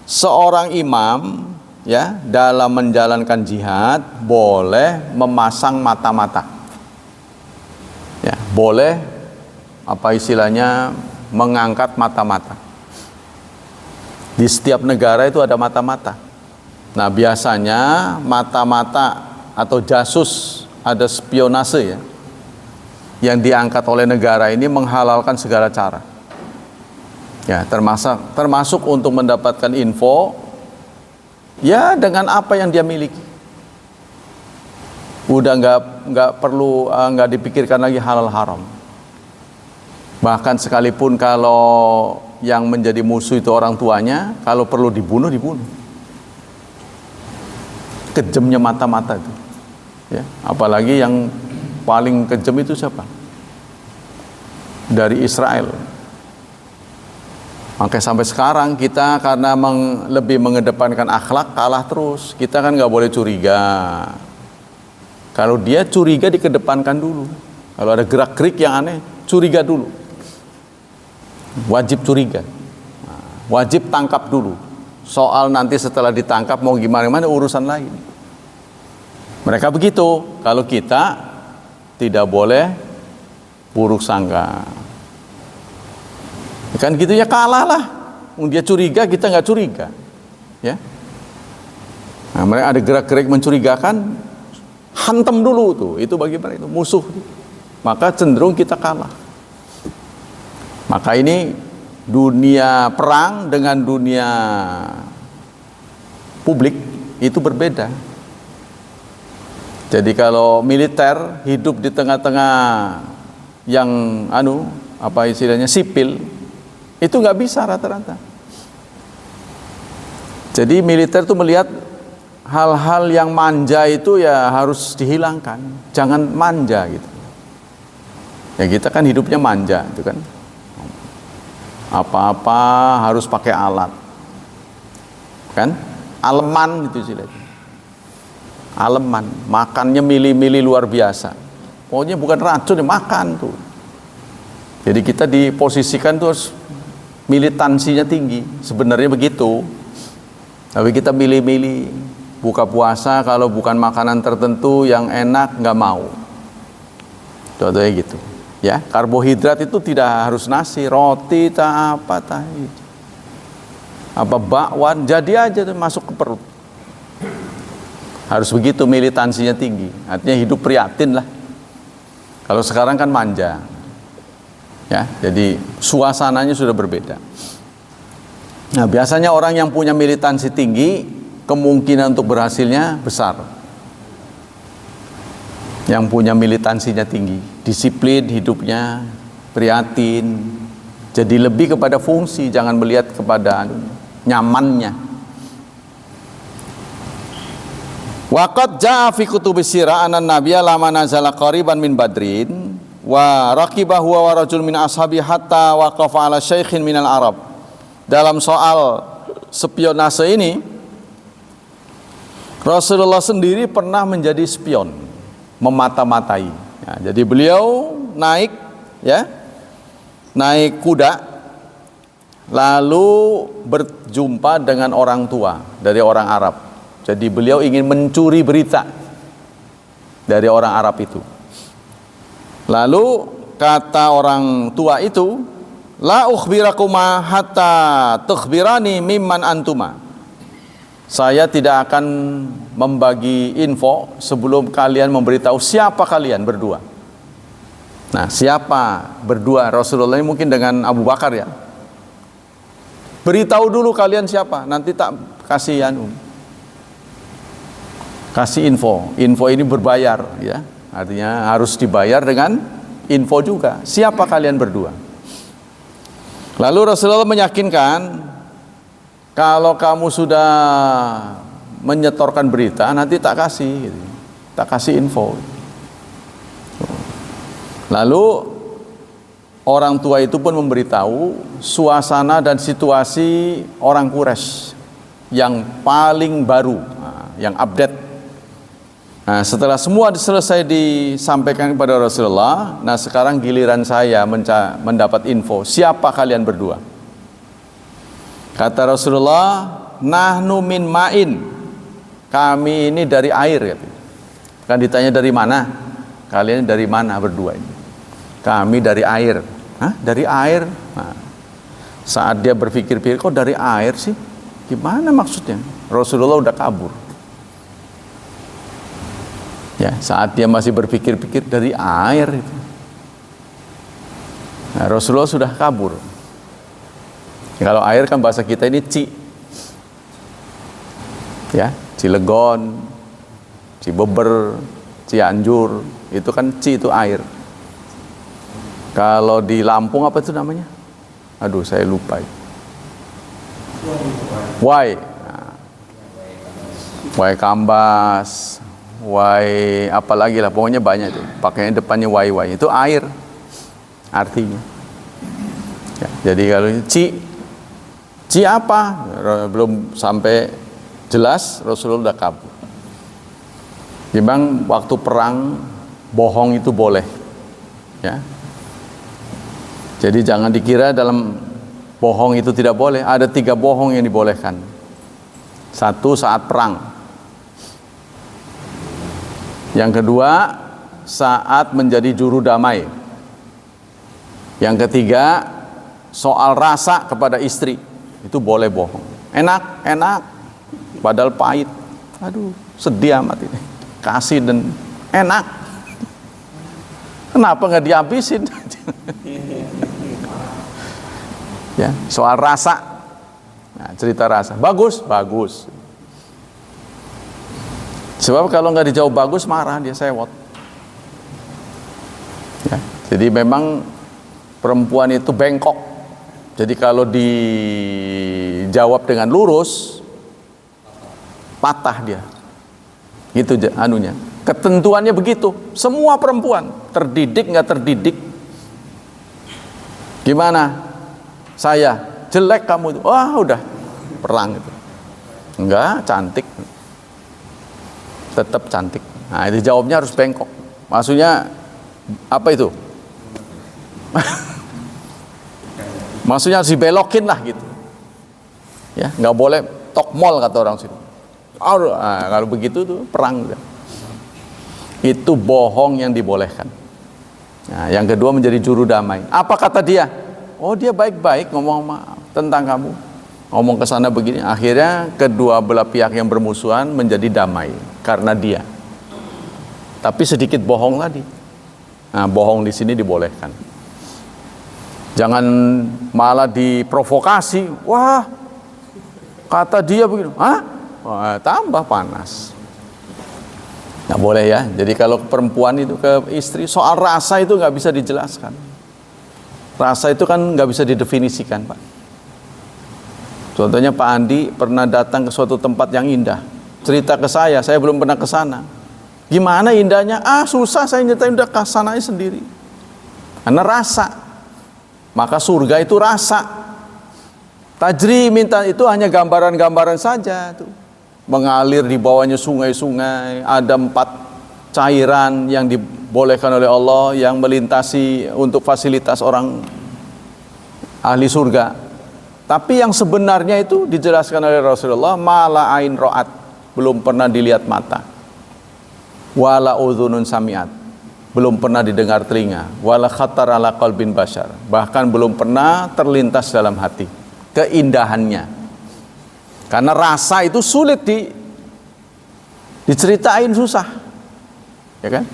Seorang imam, ya, dalam menjalankan jihad boleh memasang mata-mata, ya, boleh apa istilahnya mengangkat mata-mata. Di setiap negara itu ada mata-mata. Nah, biasanya mata-mata atau jasus, ada spionase, ya, yang diangkat oleh negara ini menghalalkan segala cara. Ya, termasuk untuk mendapatkan info, ya, dengan apa yang dia miliki. Udah nggak perlu, nggak dipikirkan lagi halal haram. Bahkan sekalipun kalau yang menjadi musuh itu orang tuanya, kalau perlu dibunuh. Kejamnya mata-mata itu, ya. Apalagi yang paling kejam itu siapa? Dari Israel. Makanya sampai sekarang kita karena lebih mengedepankan akhlak kalah terus. Kita kan nggak boleh curiga. Kalau dia curiga dikedepankan dulu. Kalau ada gerak-gerik yang aneh, curiga dulu. Wajib curiga. Wajib tangkap dulu. Soal nanti setelah ditangkap mau gimana urusan lain. Mereka begitu. Kalau kita tidak boleh buruk sangka. Kan gitu ya, kalah lah. Dia curiga, kita nggak curiga, ya. Nah, mereka ada gerak-gerik mencurigakan, hantam dulu tuh. Itu bagi mereka itu musuh. Maka cenderung kita kalah. Maka ini dunia perang dengan dunia publik itu berbeda. Jadi kalau militer hidup di tengah-tengah yang apa istilahnya sipil, itu nggak bisa rata-rata. Jadi militer itu melihat hal-hal yang manja itu ya harus dihilangkan, jangan manja gitu. Ya kita kan hidupnya manja, itu kan. Apa-apa harus pakai alat, kan? Aleman itu istilahnya. Aleman, makannya milih-milih luar biasa. Pokoknya bukan racun, makan tuh. Jadi kita diposisikan tuh militansinya tinggi, sebenarnya begitu. Tapi kita milih-milih, buka puasa kalau bukan makanan tertentu yang enak nggak mau. Contohnya gitu, ya. Karbohidrat itu tidak harus nasi, roti, apa bakwan, jadi aja tuh masuk ke perut. Harus begitu, militansinya tinggi. Artinya hidup prihatin lah. Kalau sekarang kan manja. Ya, jadi suasananya sudah berbeda. Nah, biasanya orang yang punya militansi tinggi, kemungkinan untuk berhasilnya besar. Yang punya militansinya tinggi, disiplin hidupnya, prihatin, jadi lebih kepada fungsi, jangan melihat kepada nyamannya. Waqad jaa fi kutubis sirah anna nabiyya lama nazala qariban min badrin wa raqiba huwa wa rajul min ashabi hatta waqafa ala syaikhin minal arab. Dalam soal spionase ini, Rasulullah sendiri pernah menjadi spion, memata-matai. Ya, jadi beliau naik kuda, lalu berjumpa dengan orang tua dari orang Arab. Jadi beliau ingin mencuri berita dari orang Arab itu. Lalu kata orang tua itu, la ukhbirakuma hatta tukhbirani mimman antuma. Saya tidak akan membagi info sebelum kalian memberitahu siapa kalian berdua. Nah, siapa berdua? Rasulullah ini mungkin dengan Abu Bakar ya. Beritahu dulu kalian siapa, nanti tak kasih kasih info. Info ini berbayar ya. Artinya harus dibayar dengan info juga. Siapa kalian berdua? Lalu Rasulullah meyakinkan, kalau kamu sudah menyetorkan berita, nanti tak kasih info. Lalu orang tua itu pun memberitahu suasana dan situasi orang Quraisy yang paling baru, yang update. Nah, setelah semua selesai disampaikan kepada Rasulullah, nah sekarang giliran saya mendapat info, siapa kalian berdua? Kata Rasulullah, nahnu min ma'in, kami ini dari air. Kan ditanya dari mana? Kalian dari mana berdua ini? Kami dari air. Hah? Dari air? Nah, saat dia berpikir-pikir, kok dari air sih? Gimana maksudnya? Rasulullah udah kabur. Ya, saat dia masih berpikir-pikir dari air itu. Nah, Rasulullah sudah kabur. Kalau air kan bahasa kita ini Ci. Ya, Cilegon, Cibeber, Cianjur, itu kan Ci itu air. Kalau di Lampung apa itu namanya? Aduh, saya lupa. Wai. Nah, Wai Kambas, Wai apalagi lah, pokoknya banyak itu. Pakainya depannya wai itu air artinya. Ya, jadi kalau Ci apa? Belum sampai jelas Rasulullah udah kabur. Memang waktu perang bohong itu boleh. Ya. Jadi jangan dikira dalam bohong itu tidak boleh. Ada 3 bohong yang dibolehkan. 1 saat perang. Yang kedua, saat menjadi juru damai. Yang ketiga, soal rasa kepada istri. Itu boleh bohong. Enak, padahal pahit. Aduh, sedih amat ini. Kasih dan enak. Kenapa nggak dihabisin? Ya, soal rasa. Nah, cerita rasa. Bagus. Sebab kalau nggak dijawab bagus, marah dia, sewot. Ya, jadi memang perempuan itu bengkok. Jadi kalau dijawab dengan lurus, patah dia. Gitu anunya. Ketentuannya begitu. Semua perempuan, terdidik nggak terdidik. Gimana? Saya jelek kamu itu. Wah, udah perang itu. Enggak, cantik. Tetap cantik. Nah, itu jawabnya harus bengkok. Maksudnya apa itu? Maksudnya harus dibelokin lah gitu. Ya, nggak boleh tokmol kata orang sini. Nah, kalau begitu tuh perang. Itu bohong yang dibolehkan. Nah, yang kedua menjadi juru damai. Apa kata dia? Oh, dia baik-baik ngomong tentang kamu. Ngomong ke sana begini, akhirnya kedua belah pihak yang bermusuhan menjadi damai karena dia. Tapi sedikit bohong tadi. Nah, bohong di sini dibolehkan. Jangan malah diprovokasi. Wah, kata dia begini. Hah? Wah, tambah panas. Nggak boleh ya. Jadi kalau perempuan itu ke istri, soal rasa itu nggak bisa dijelaskan. Rasa itu kan nggak bisa didefinisikan, Pak. Contohnya Pak Andi pernah datang ke suatu tempat yang indah, cerita ke saya belum pernah ke sana. Gimana indahnya? Susah saya nyeritain, udah ke sana sendiri. Karena rasa. Maka surga itu rasa. Tajri minta itu hanya gambaran-gambaran saja tuh. Mengalir di bawahnya sungai-sungai, ada 4 cairan yang dibolehkan oleh Allah yang melintasi untuk fasilitas orang ahli surga. Tapi yang sebenarnya itu dijelaskan oleh Rasulullah, mala ain ro'at, belum pernah dilihat mata. Wala udhunun sami'at, belum pernah didengar telinga. Wala khatar ala qalbin bashar, bahkan belum pernah terlintas dalam hati keindahannya. Karena rasa itu sulit diceritain, susah, ya kan?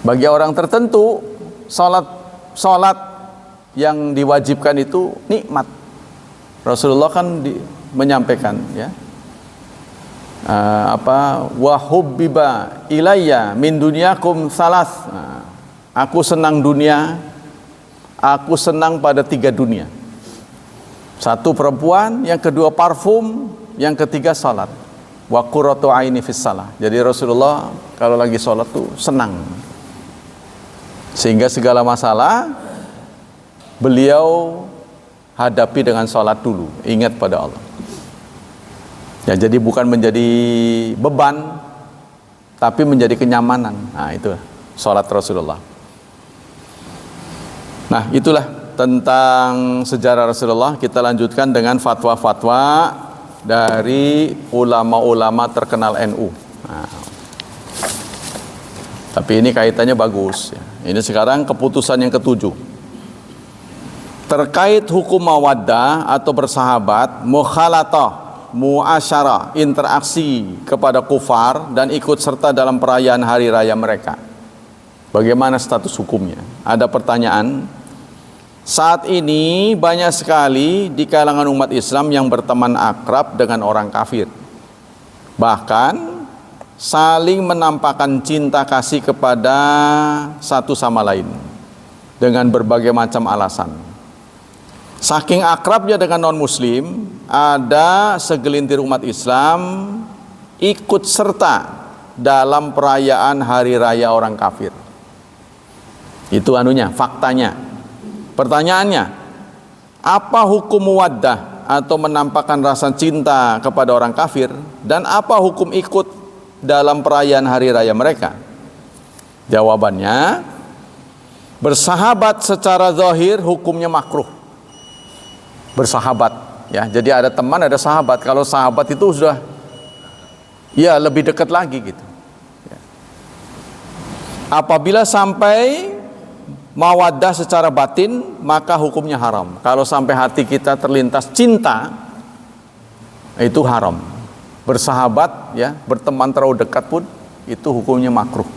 Bagi orang tertentu, salat yang diwajibkan itu nikmat. Rasulullah kan menyampaikan, ya, wa hubbiba ilayya min dunyakum salas. Aku senang dunia, aku senang pada 3 dunia. 1 perempuan, yang kedua parfum, yang ketiga salat. Wa qurratu aini fis salah. Jadi Rasulullah kalau lagi salat tuh senang. Sehingga segala masalah beliau hadapi dengan salat dulu, ingat pada Allah. Ya, jadi bukan menjadi beban, tapi menjadi kenyamanan. Nah, itu salat Rasulullah. Nah, itulah tentang sejarah Rasulullah. Kita lanjutkan dengan fatwa-fatwa dari ulama-ulama terkenal NU. Nah, tapi ini kaitannya bagus, ya. Ini sekarang keputusan yang ke-7 terkait hukum mawaddah atau bersahabat, mukhalatah, muasyarah, interaksi kepada kufar dan ikut serta dalam perayaan hari raya mereka. Bagaimana status hukumnya? Ada pertanyaan. Saat ini banyak sekali di kalangan umat Islam yang berteman akrab dengan orang kafir. Bahkan saling menampakkan cinta kasih kepada satu sama lain dengan berbagai macam alasan. Saking akrabnya dengan non-muslim, ada segelintir umat Islam ikut serta dalam perayaan hari raya orang kafir. Itu faktanya. Pertanyaannya, apa hukum muwaddah atau menampakkan rasa cinta kepada orang kafir, dan apa hukum ikut dalam perayaan hari raya mereka? Jawabannya, bersahabat secara zahir hukumnya makruh. Bersahabat, ya. Jadi ada teman, ada sahabat. Kalau sahabat itu sudah lebih dekat lagi gitu. Apabila sampai mawaddah secara batin, maka hukumnya haram. Kalau sampai hati kita terlintas cinta, itu haram. Bersahabat, ya, berteman terlalu dekat pun itu hukumnya makruh.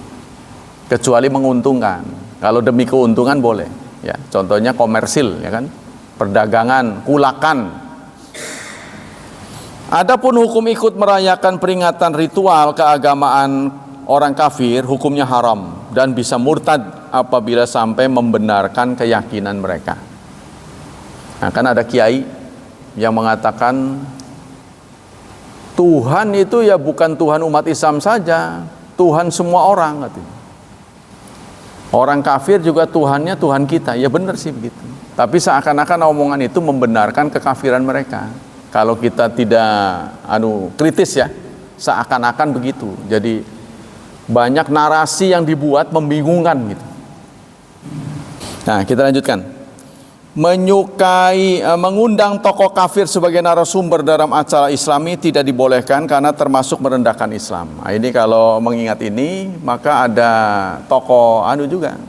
Kecuali menguntungkan. Kalau demi keuntungan boleh, ya. Contohnya komersil, ya kan? Perdagangan, kulakan. Adapun hukum ikut merayakan peringatan ritual keagamaan orang kafir, hukumnya haram dan bisa murtad apabila sampai membenarkan keyakinan mereka. Nah, kan ada kiai yang mengatakan Tuhan itu ya bukan Tuhan umat Islam saja, Tuhan semua orang, katanya. Orang kafir juga Tuhannya Tuhan kita. Ya benar sih begitu. Tapi seakan-akan omongan itu membenarkan kekafiran mereka. Kalau kita tidak kritis, ya, seakan-akan begitu. Jadi banyak narasi yang dibuat membingungkan gitu. Nah, kita lanjutkan. Mengundang tokoh kafir sebagai narasumber dalam acara Islami tidak dibolehkan karena termasuk merendahkan Islam. Nah, ini kalau mengingat ini, maka ada tokoh juga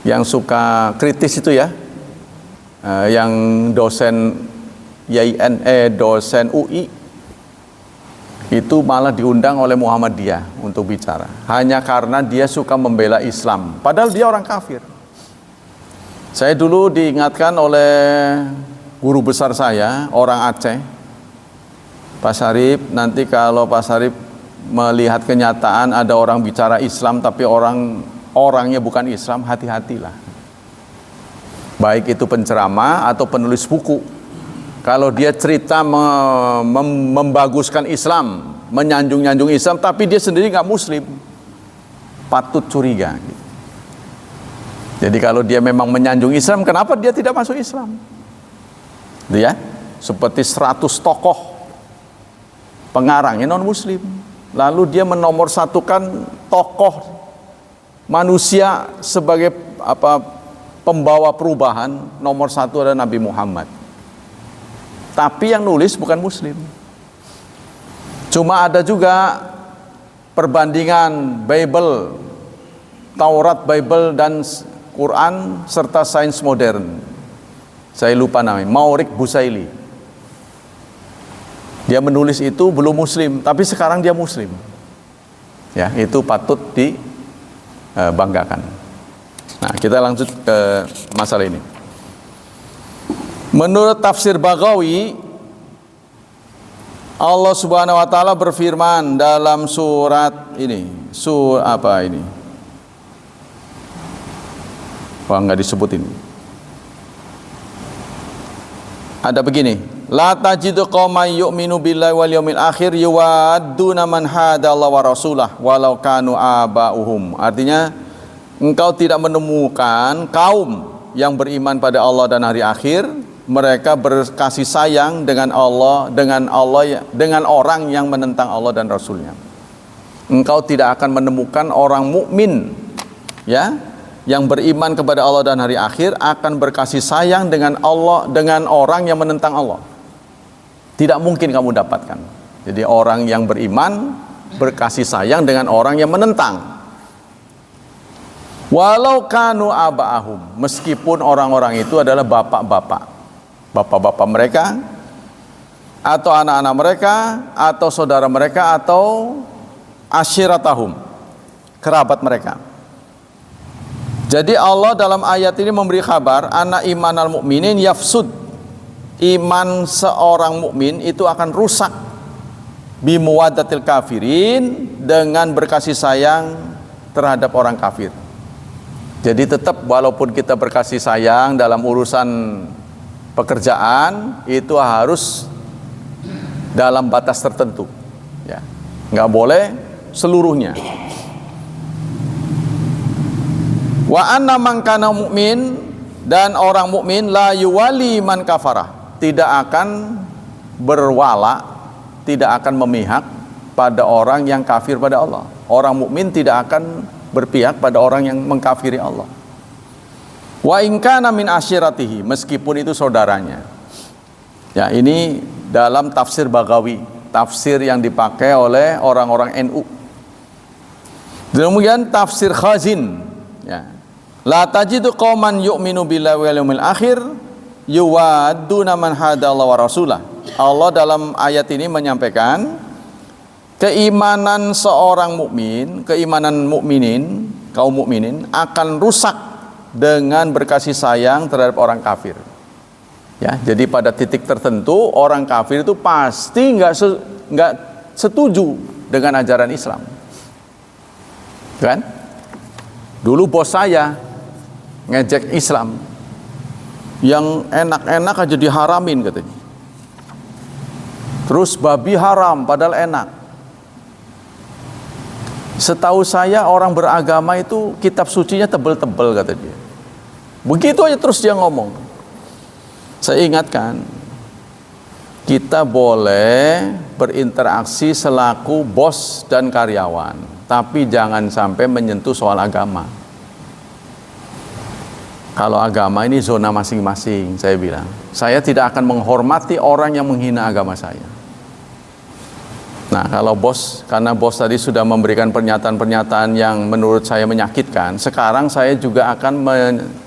yang suka kritis itu, ya, yang dosen dosen UI itu malah diundang oleh Muhammadiyah untuk bicara hanya karena dia suka membela Islam, padahal dia orang kafir. Saya dulu diingatkan oleh guru besar saya, orang Aceh, Pak Syarif, nanti kalau Pak Syarif melihat kenyataan ada orang bicara Islam tapi orangnya bukan Islam, hati-hatilah. Baik itu penceramah atau penulis buku. Kalau dia cerita membaguskan Islam, menyanjung-nyanjung Islam, tapi dia sendiri nggak Muslim, patut curiga. Jadi kalau dia memang menyanjung Islam, kenapa dia tidak masuk Islam? Dia seperti 100 tokoh pengarang yang non-Muslim, lalu dia menomorsatukan tokoh manusia sebagai pembawa perubahan. Nomor 1 adalah Nabi Muhammad, tapi yang nulis bukan Muslim. Cuma ada juga perbandingan Bible, Taurat, Bible dan Quran serta sains modern. Saya lupa namanya, Maurik Busaili. Dia menulis itu belum Muslim, tapi sekarang dia Muslim. Ya, itu patut dibanggakan. Nah, kita lanjut ke masalah ini. Menurut tafsir Baghawi, Allah Subhanahu wa taala berfirman dalam surat ini, wah, nggak disebut ini. Ada begini, la tajidu qauman yu'minu billahi wal yawmil akhir yuwadduna man hadallaha wa rasulah walau kanu aba'uhum. Artinya, engkau tidak menemukan kaum yang beriman pada Allah dan hari akhir, mereka berkasih sayang dengan orang yang menentang Allah dan Rasulnya. Engkau tidak akan menemukan orang mukmin, ya, yang beriman kepada Allah dan hari akhir akan berkasih sayang dengan orang yang menentang Allah. Tidak mungkin kamu dapatkan. Jadi orang yang beriman berkasih sayang dengan orang yang menentang. Walau kanu aba'ahum, meskipun orang-orang itu adalah bapak-bapak mereka, atau anak-anak mereka, atau saudara mereka, atau asyiratahum, kerabat mereka. Jadi Allah dalam ayat ini memberi kabar, anna imanal mu'minin yafsud, iman seorang mukmin itu akan rusak bimuwaddatil kafirin, dengan berkasih sayang terhadap orang kafir. Jadi tetap walaupun kita berkasih sayang dalam urusan pekerjaan, itu harus dalam batas tertentu, ya, nggak boleh seluruhnya. Wa anna man kana mu'min, dan orang mukmin la yuwali man kafarah, tidak akan berwala, tidak akan memihak pada orang yang kafir pada Allah. Orang mukmin tidak akan berpihak pada orang yang mengkafiri Allah. Wa in kana min asyiratihi, meskipun itu saudaranya. Ya, ini dalam tafsir Baghawi, tafsir yang dipakai oleh orang-orang NU. Kemudian tafsir Khazin, ya, la tajidu qauman yu'minu billahi wal yawmil akhir yuwadduna man hadallaha wa rasulah. Allah dalam ayat ini menyampaikan keimanan seorang mukmin, keimanan mukminin, kaum mukminin akan rusak dengan berkasih sayang terhadap orang kafir. Ya, jadi pada titik tertentu orang kafir itu pasti nggak setuju dengan ajaran Islam, kan? Dulu bos saya ngejek Islam, yang enak-enak aja diharamin katanya. Terus babi haram padahal enak. Setahu saya orang beragama itu kitab sucinya tebel-tebel kata dia. Begitu aja terus dia ngomong. Saya ingatkan, kita boleh berinteraksi selaku bos dan karyawan, tapi jangan sampai menyentuh soal agama. Kalau agama ini zona masing-masing, saya bilang, saya tidak akan menghormati orang yang menghina agama saya. Nah, kalau karena bos tadi sudah memberikan pernyataan-pernyataan yang menurut saya menyakitkan, sekarang saya juga akan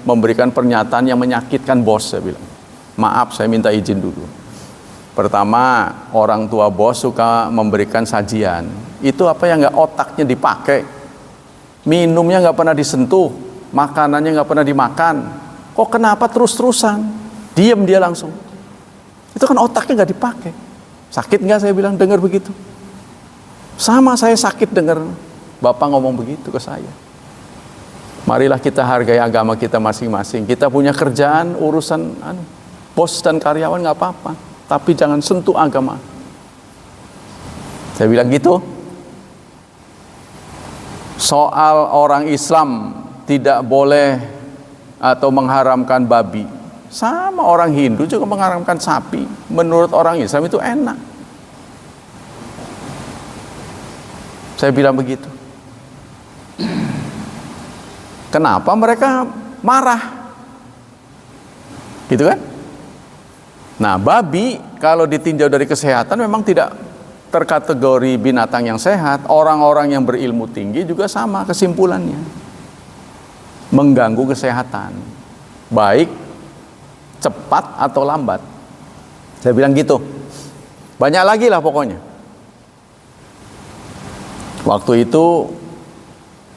memberikan pernyataan yang menyakitkan bos, saya bilang. Maaf, saya minta izin dulu. Pertama, orang tua bos suka memberikan sajian. Itu apa yang nggak otaknya dipakai. Minumnya nggak pernah disentuh, makanannya nggak pernah dimakan. Kok kenapa terus-terusan? Diam dia langsung. Itu kan otaknya nggak dipakai. Sakit nggak, saya bilang, dengar begitu? Sama saya sakit dengar Bapak ngomong begitu ke saya. Marilah kita hargai agama kita masing-masing. Kita punya kerjaan, urusan bos dan karyawan nggak apa-apa, tapi jangan sentuh agama. Saya bilang gitu. Soal orang Islam tidak boleh atau mengharamkan babi, sama orang Hindu juga mengharamkan sapi. Menurut orang Islam itu enak. Saya bilang begitu. Kenapa mereka marah? Gitu kan? Nah, babi kalau ditinjau dari kesehatan memang tidak terkategori binatang yang sehat. Orang-orang yang berilmu tinggi juga sama kesimpulannya. Mengganggu kesehatan. Baik cepat atau lambat. Saya bilang gitu. Banyak lagi lah pokoknya. Waktu itu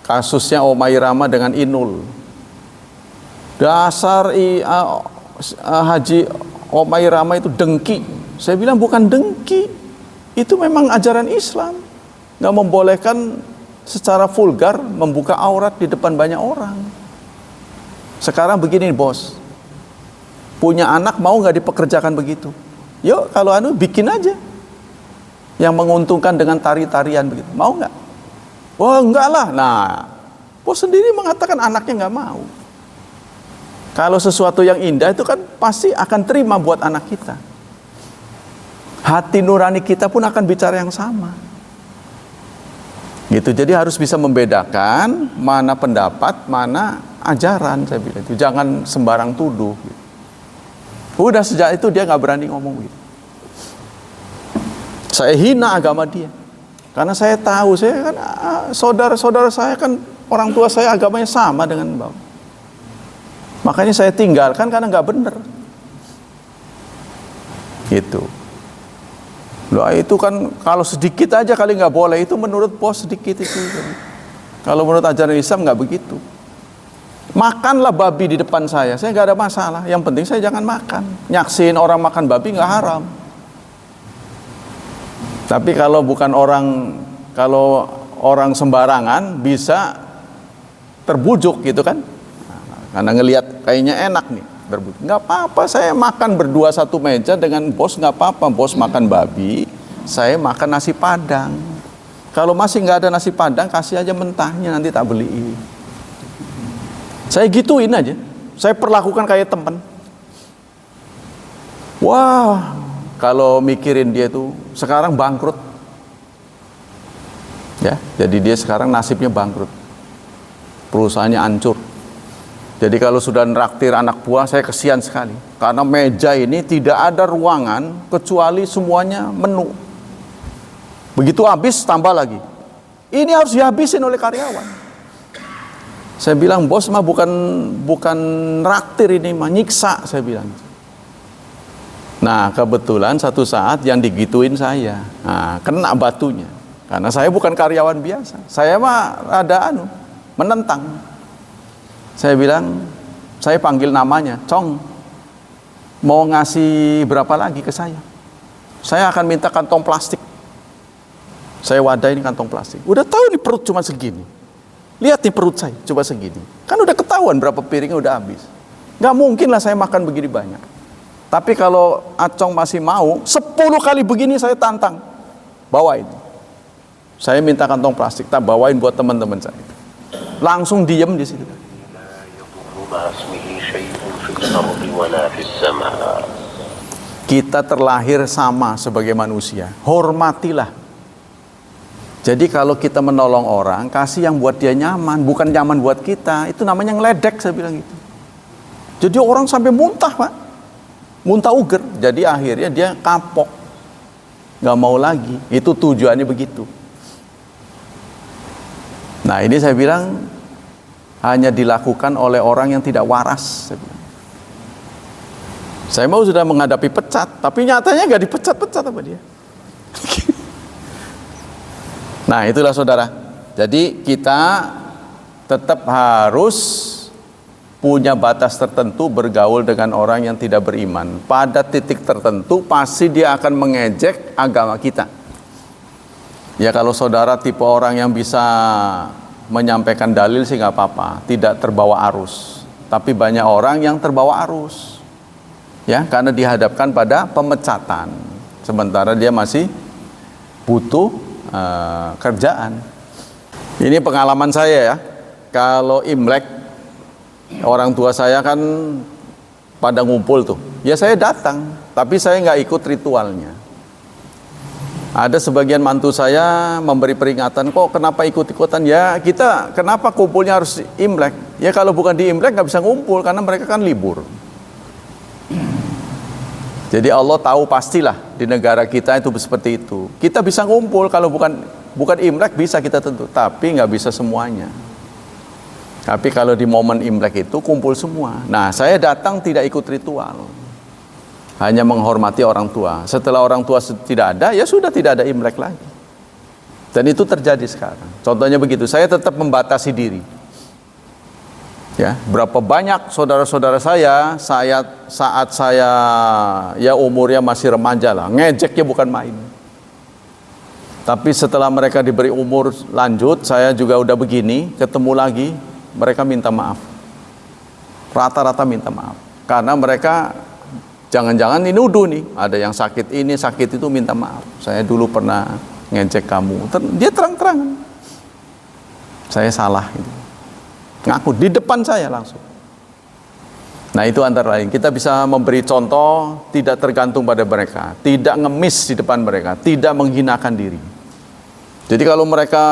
kasusnya Umairama dengan Inul. Dasar Haji Umairama itu dengki. Saya bilang bukan dengki, itu memang ajaran Islam. Nggak membolehkan secara vulgar membuka aurat di depan banyak orang. Sekarang begini bos, punya anak mau nggak dipekerjakan begitu? Yuk kalau bikin aja yang menguntungkan dengan tari-tarian begitu, mau nggak? Wah enggak lah. Nah, bos sendiri mengatakan anaknya nggak mau. Kalau sesuatu yang indah itu kan pasti akan terima buat anak kita. Hati nurani kita pun akan bicara yang sama. Gitu. Jadi harus bisa membedakan mana pendapat, mana ajaran. Saya bilang itu jangan sembarang tuduh. Gitu. Udah sejak itu dia nggak berani ngomong gitu. Saya hina agama dia. Karena saya tahu, saya kan saudara-saudara saya kan orang tua saya agamanya sama dengan bapak. Makanya saya tinggalkan karena nggak benar. Gitu. Loh itu kan kalau sedikit aja kali nggak boleh, itu menurut bos sedikit itu. Kalau menurut ajaran Islam nggak begitu. Makanlah babi di depan saya nggak ada masalah. Yang penting saya jangan makan. Nyaksin orang makan babi nggak haram. Tapi kalau bukan kalau orang sembarangan bisa terbujuk gitu kan. Karena ngelihat kayaknya enak nih, berbujuk. Nggak apa-apa, saya makan berdua satu meja dengan bos nggak apa-apa. Bos makan babi, saya makan nasi padang. Kalau masih nggak ada nasi padang, kasih aja mentahnya nanti tak beli. Saya gituin aja, saya perlakukan kayak teman. Wah, kalau mikirin dia tuh sekarang bangkrut, ya. Jadi dia sekarang nasibnya bangkrut, perusahaannya hancur. Jadi kalau sudah neraktir anak buah, saya kesian sekali. Karena meja ini tidak ada ruangan, kecuali semuanya menu. Begitu habis, tambah lagi. Ini harus dihabisin oleh karyawan. Saya bilang, bos mah bukan neraktir ini, mah nyiksa, saya bilang. Nah, kebetulan satu saat yang digituin saya. Nah, kena batunya. Karena saya bukan karyawan biasa. Saya mah ada menentang. Saya bilang, saya panggil namanya, Cong, mau ngasih berapa lagi ke saya? Saya akan minta kantong plastik. Saya wadahin kantong plastik. Udah tahu nih perut cuma segini. Lihat nih perut saya, coba segini. Kan udah ketahuan berapa piringnya udah habis. Gak mungkin lah saya makan begini banyak. Tapi kalau Acong masih mau, 10 kali begini saya tantang. Bawain. Saya minta kantong plastik, tak bawain buat teman-teman saya. Langsung diem di situ. Kita terlahir sama sebagai manusia. Hormatilah. Jadi kalau kita menolong orang, kasih yang buat dia nyaman, bukan nyaman buat kita. Itu namanya ngeledek, saya bilang gitu. Jadi orang sampai muntah, Pak. Muntah uger. Jadi akhirnya dia kapok. Gak mau lagi. Itu tujuannya begitu. Nah ini saya bilang hanya dilakukan oleh orang yang tidak waras. Saya mau sudah menghadapi pecat, tapi nyatanya nggak dipecat-pecat apa dia. Nah itulah saudara. Jadi kita tetap harus punya batas tertentu bergaul dengan orang yang tidak beriman. Pada titik tertentu pasti dia akan mengejek agama kita. Ya kalau saudara tipe orang yang bisa menyampaikan dalil sih nggak apa-apa, tidak terbawa arus. Tapi banyak orang yang terbawa arus, ya karena dihadapkan pada pemecatan. Sementara dia masih butuh kerjaan. Ini pengalaman saya ya. Kalau Imlek, orang tua saya kan pada ngumpul tuh. Ya saya datang, tapi saya nggak ikut ritualnya. Ada sebagian mantu saya memberi peringatan, kok kenapa ikut-ikutan? Ya kita kenapa kumpulnya harus Imlek? Ya kalau bukan di Imlek nggak bisa ngumpul karena mereka kan libur. Jadi Allah tahu pastilah di negara kita itu seperti itu. Kita bisa ngumpul kalau bukan Imlek bisa kita tentu, tapi nggak bisa semuanya. Tapi kalau di momen Imlek itu kumpul semua. Nah saya datang tidak ikut ritual, hanya menghormati orang tua. Setelah orang tua tidak ada, ya sudah tidak ada Imlek lagi. Dan itu terjadi sekarang. Contohnya begitu, saya tetap membatasi diri. Ya, berapa banyak saudara-saudara saya saat saya ya umurnya masih remaja lah, ngejeknya bukan main. Tapi setelah mereka diberi umur lanjut, saya juga udah begini, ketemu lagi, mereka minta maaf. Rata-rata minta maaf. Karena mereka jangan-jangan ini nuduh nih, ada yang sakit ini, sakit itu minta maaf. Saya dulu pernah ngejek kamu. Dia terang-terangan. Saya salah gitu. Ngaku di depan saya langsung. Nah itu antara lain, kita bisa memberi contoh, tidak tergantung pada mereka, tidak ngemis di depan mereka, tidak menghinakan diri. Jadi kalau mereka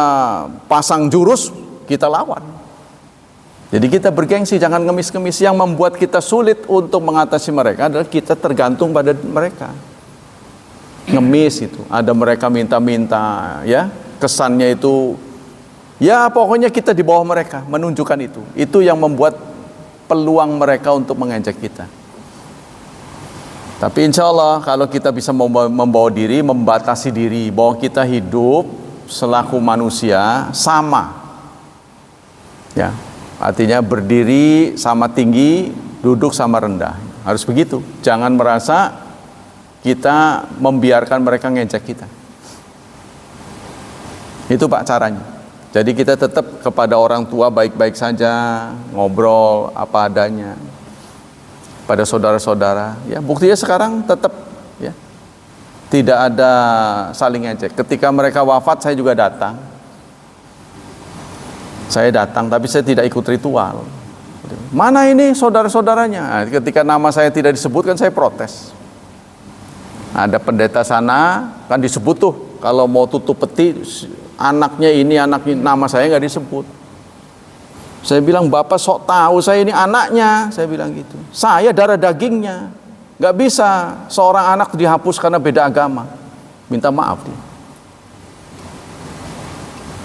pasang jurus, kita lawan. Jadi kita bergengsi, jangan ngemis-ngemis. Yang membuat kita sulit untuk mengatasi mereka adalah kita tergantung pada mereka. Ngemis itu, ada mereka minta-minta, ya kesannya itu. Ya pokoknya kita di bawah mereka, menunjukkan itu. Itu yang membuat peluang mereka untuk mengejek kita. Tapi insya Allah kalau kita bisa membawa diri, membatasi diri, bahwa kita hidup selaku manusia sama. Ya, artinya berdiri sama tinggi, duduk sama rendah. Harus begitu. Jangan merasa kita membiarkan mereka ngejek kita. Itu Pak caranya. Jadi kita tetap kepada orang tua baik-baik saja, ngobrol apa adanya. Pada saudara-saudara, ya buktinya sekarang tetap ya tidak ada saling ngejek. Ketika mereka wafat saya juga datang. Saya datang tapi saya tidak ikut ritual. Mana ini saudara-saudaranya? Nah, ketika nama saya tidak disebutkan saya protes. Ada pendeta sana kan disebut tuh kalau mau tutup peti anaknya ini nama saya nggak disebut. Saya bilang bapak sok tahu saya ini anaknya, saya bilang gitu. Saya darah dagingnya, nggak bisa seorang anak dihapus karena beda agama. Minta maaf dia.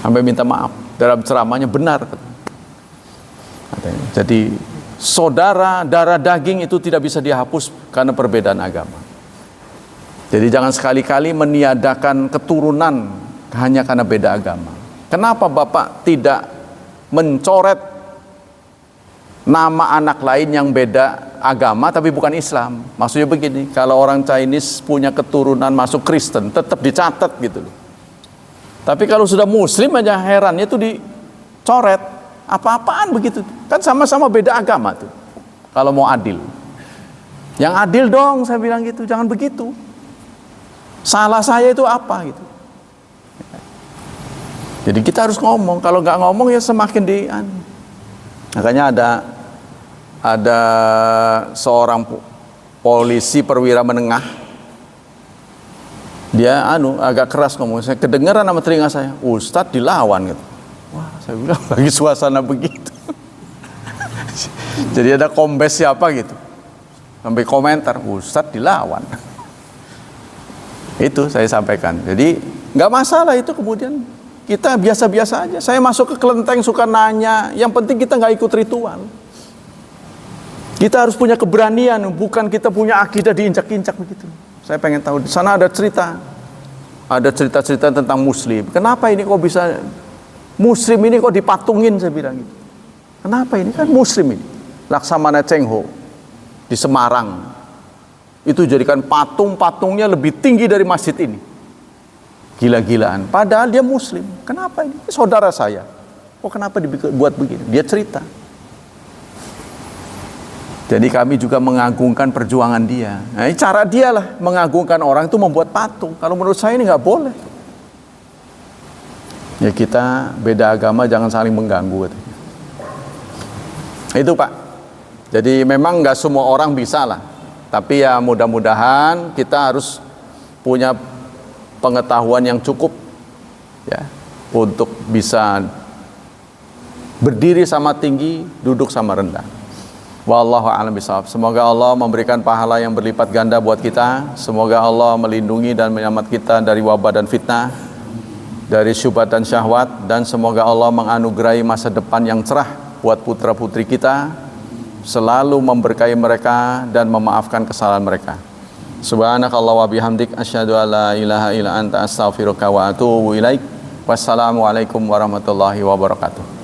Sampai minta maaf dalam ceramahnya benar. Jadi saudara darah daging itu tidak bisa dihapus karena perbedaan agama. Jadi jangan sekali-kali meniadakan keturunan hanya karena beda agama. Kenapa Bapak tidak mencoret nama anak lain yang beda agama tapi bukan Islam? Maksudnya begini, kalau orang Chinese punya keturunan masuk Kristen, tetap dicatat gitu loh. Tapi kalau sudah Muslim aja herannya itu dicoret. Apa-apaan begitu? Kan sama-sama beda agama tuh. Kalau mau adil. Yang adil dong, saya bilang gitu, jangan begitu. Salah saya itu apa gitu. Jadi kita harus ngomong. Kalau nggak ngomong ya semakin Makanya ada seorang polisi perwira menengah. Dia agak keras ngomong. Saya kedengeran sama telinga saya. Ustadz dilawan gitu. Wah, saya bilang lagi suasana begitu. Jadi ada kombes siapa gitu. Sampai komentar, Ustadz dilawan. Itu saya sampaikan. Jadi nggak masalah itu kemudian kita biasa-biasa aja. Saya masuk ke kelenteng suka nanya. Yang penting kita nggak ikut ritual. Kita harus punya keberanian. Bukan kita punya akidah diinjak-injak begitu. Saya pengen tahu. Di sana ada cerita. Ada cerita-cerita tentang Muslim. Kenapa ini kok bisa Muslim ini kok dipatungin, saya bilang gitu. Kenapa ini kan Muslim ini. Laksamana Cheng Ho di Semarang. Itu jadikan patung-patungnya lebih tinggi dari masjid ini. Gila-gilaan. Padahal dia Muslim. Kenapa ini? Saudara saya. Oh kenapa dibuat begini? Dia cerita. Jadi kami juga mengagungkan perjuangan dia. Nah, cara dia lah mengagungkan orang itu membuat patung. Kalau menurut saya ini nggak boleh. Ya kita beda agama jangan saling mengganggu katanya. Itu Pak. Jadi memang nggak semua orang bisa lah. Tapi ya mudah-mudahan kita harus punya pengetahuan yang cukup ya untuk bisa berdiri sama tinggi, duduk sama rendah. Wallahu a'lam bishawab. Semoga Allah memberikan pahala yang berlipat ganda buat kita. Semoga Allah melindungi dan menyelamatkan kita dari wabah dan fitnah, dari syubhat dan syahwat, dan semoga Allah menganugerahi masa depan yang cerah buat putra-putri kita, selalu memberkahi mereka dan memaafkan kesalahan mereka. Subhanakallah wa bihamdik asyhadu an la ilaha illa anta astaghfiruka wa atubu ilaik. Wassalamualaikum warahmatullahi wabarakatuh.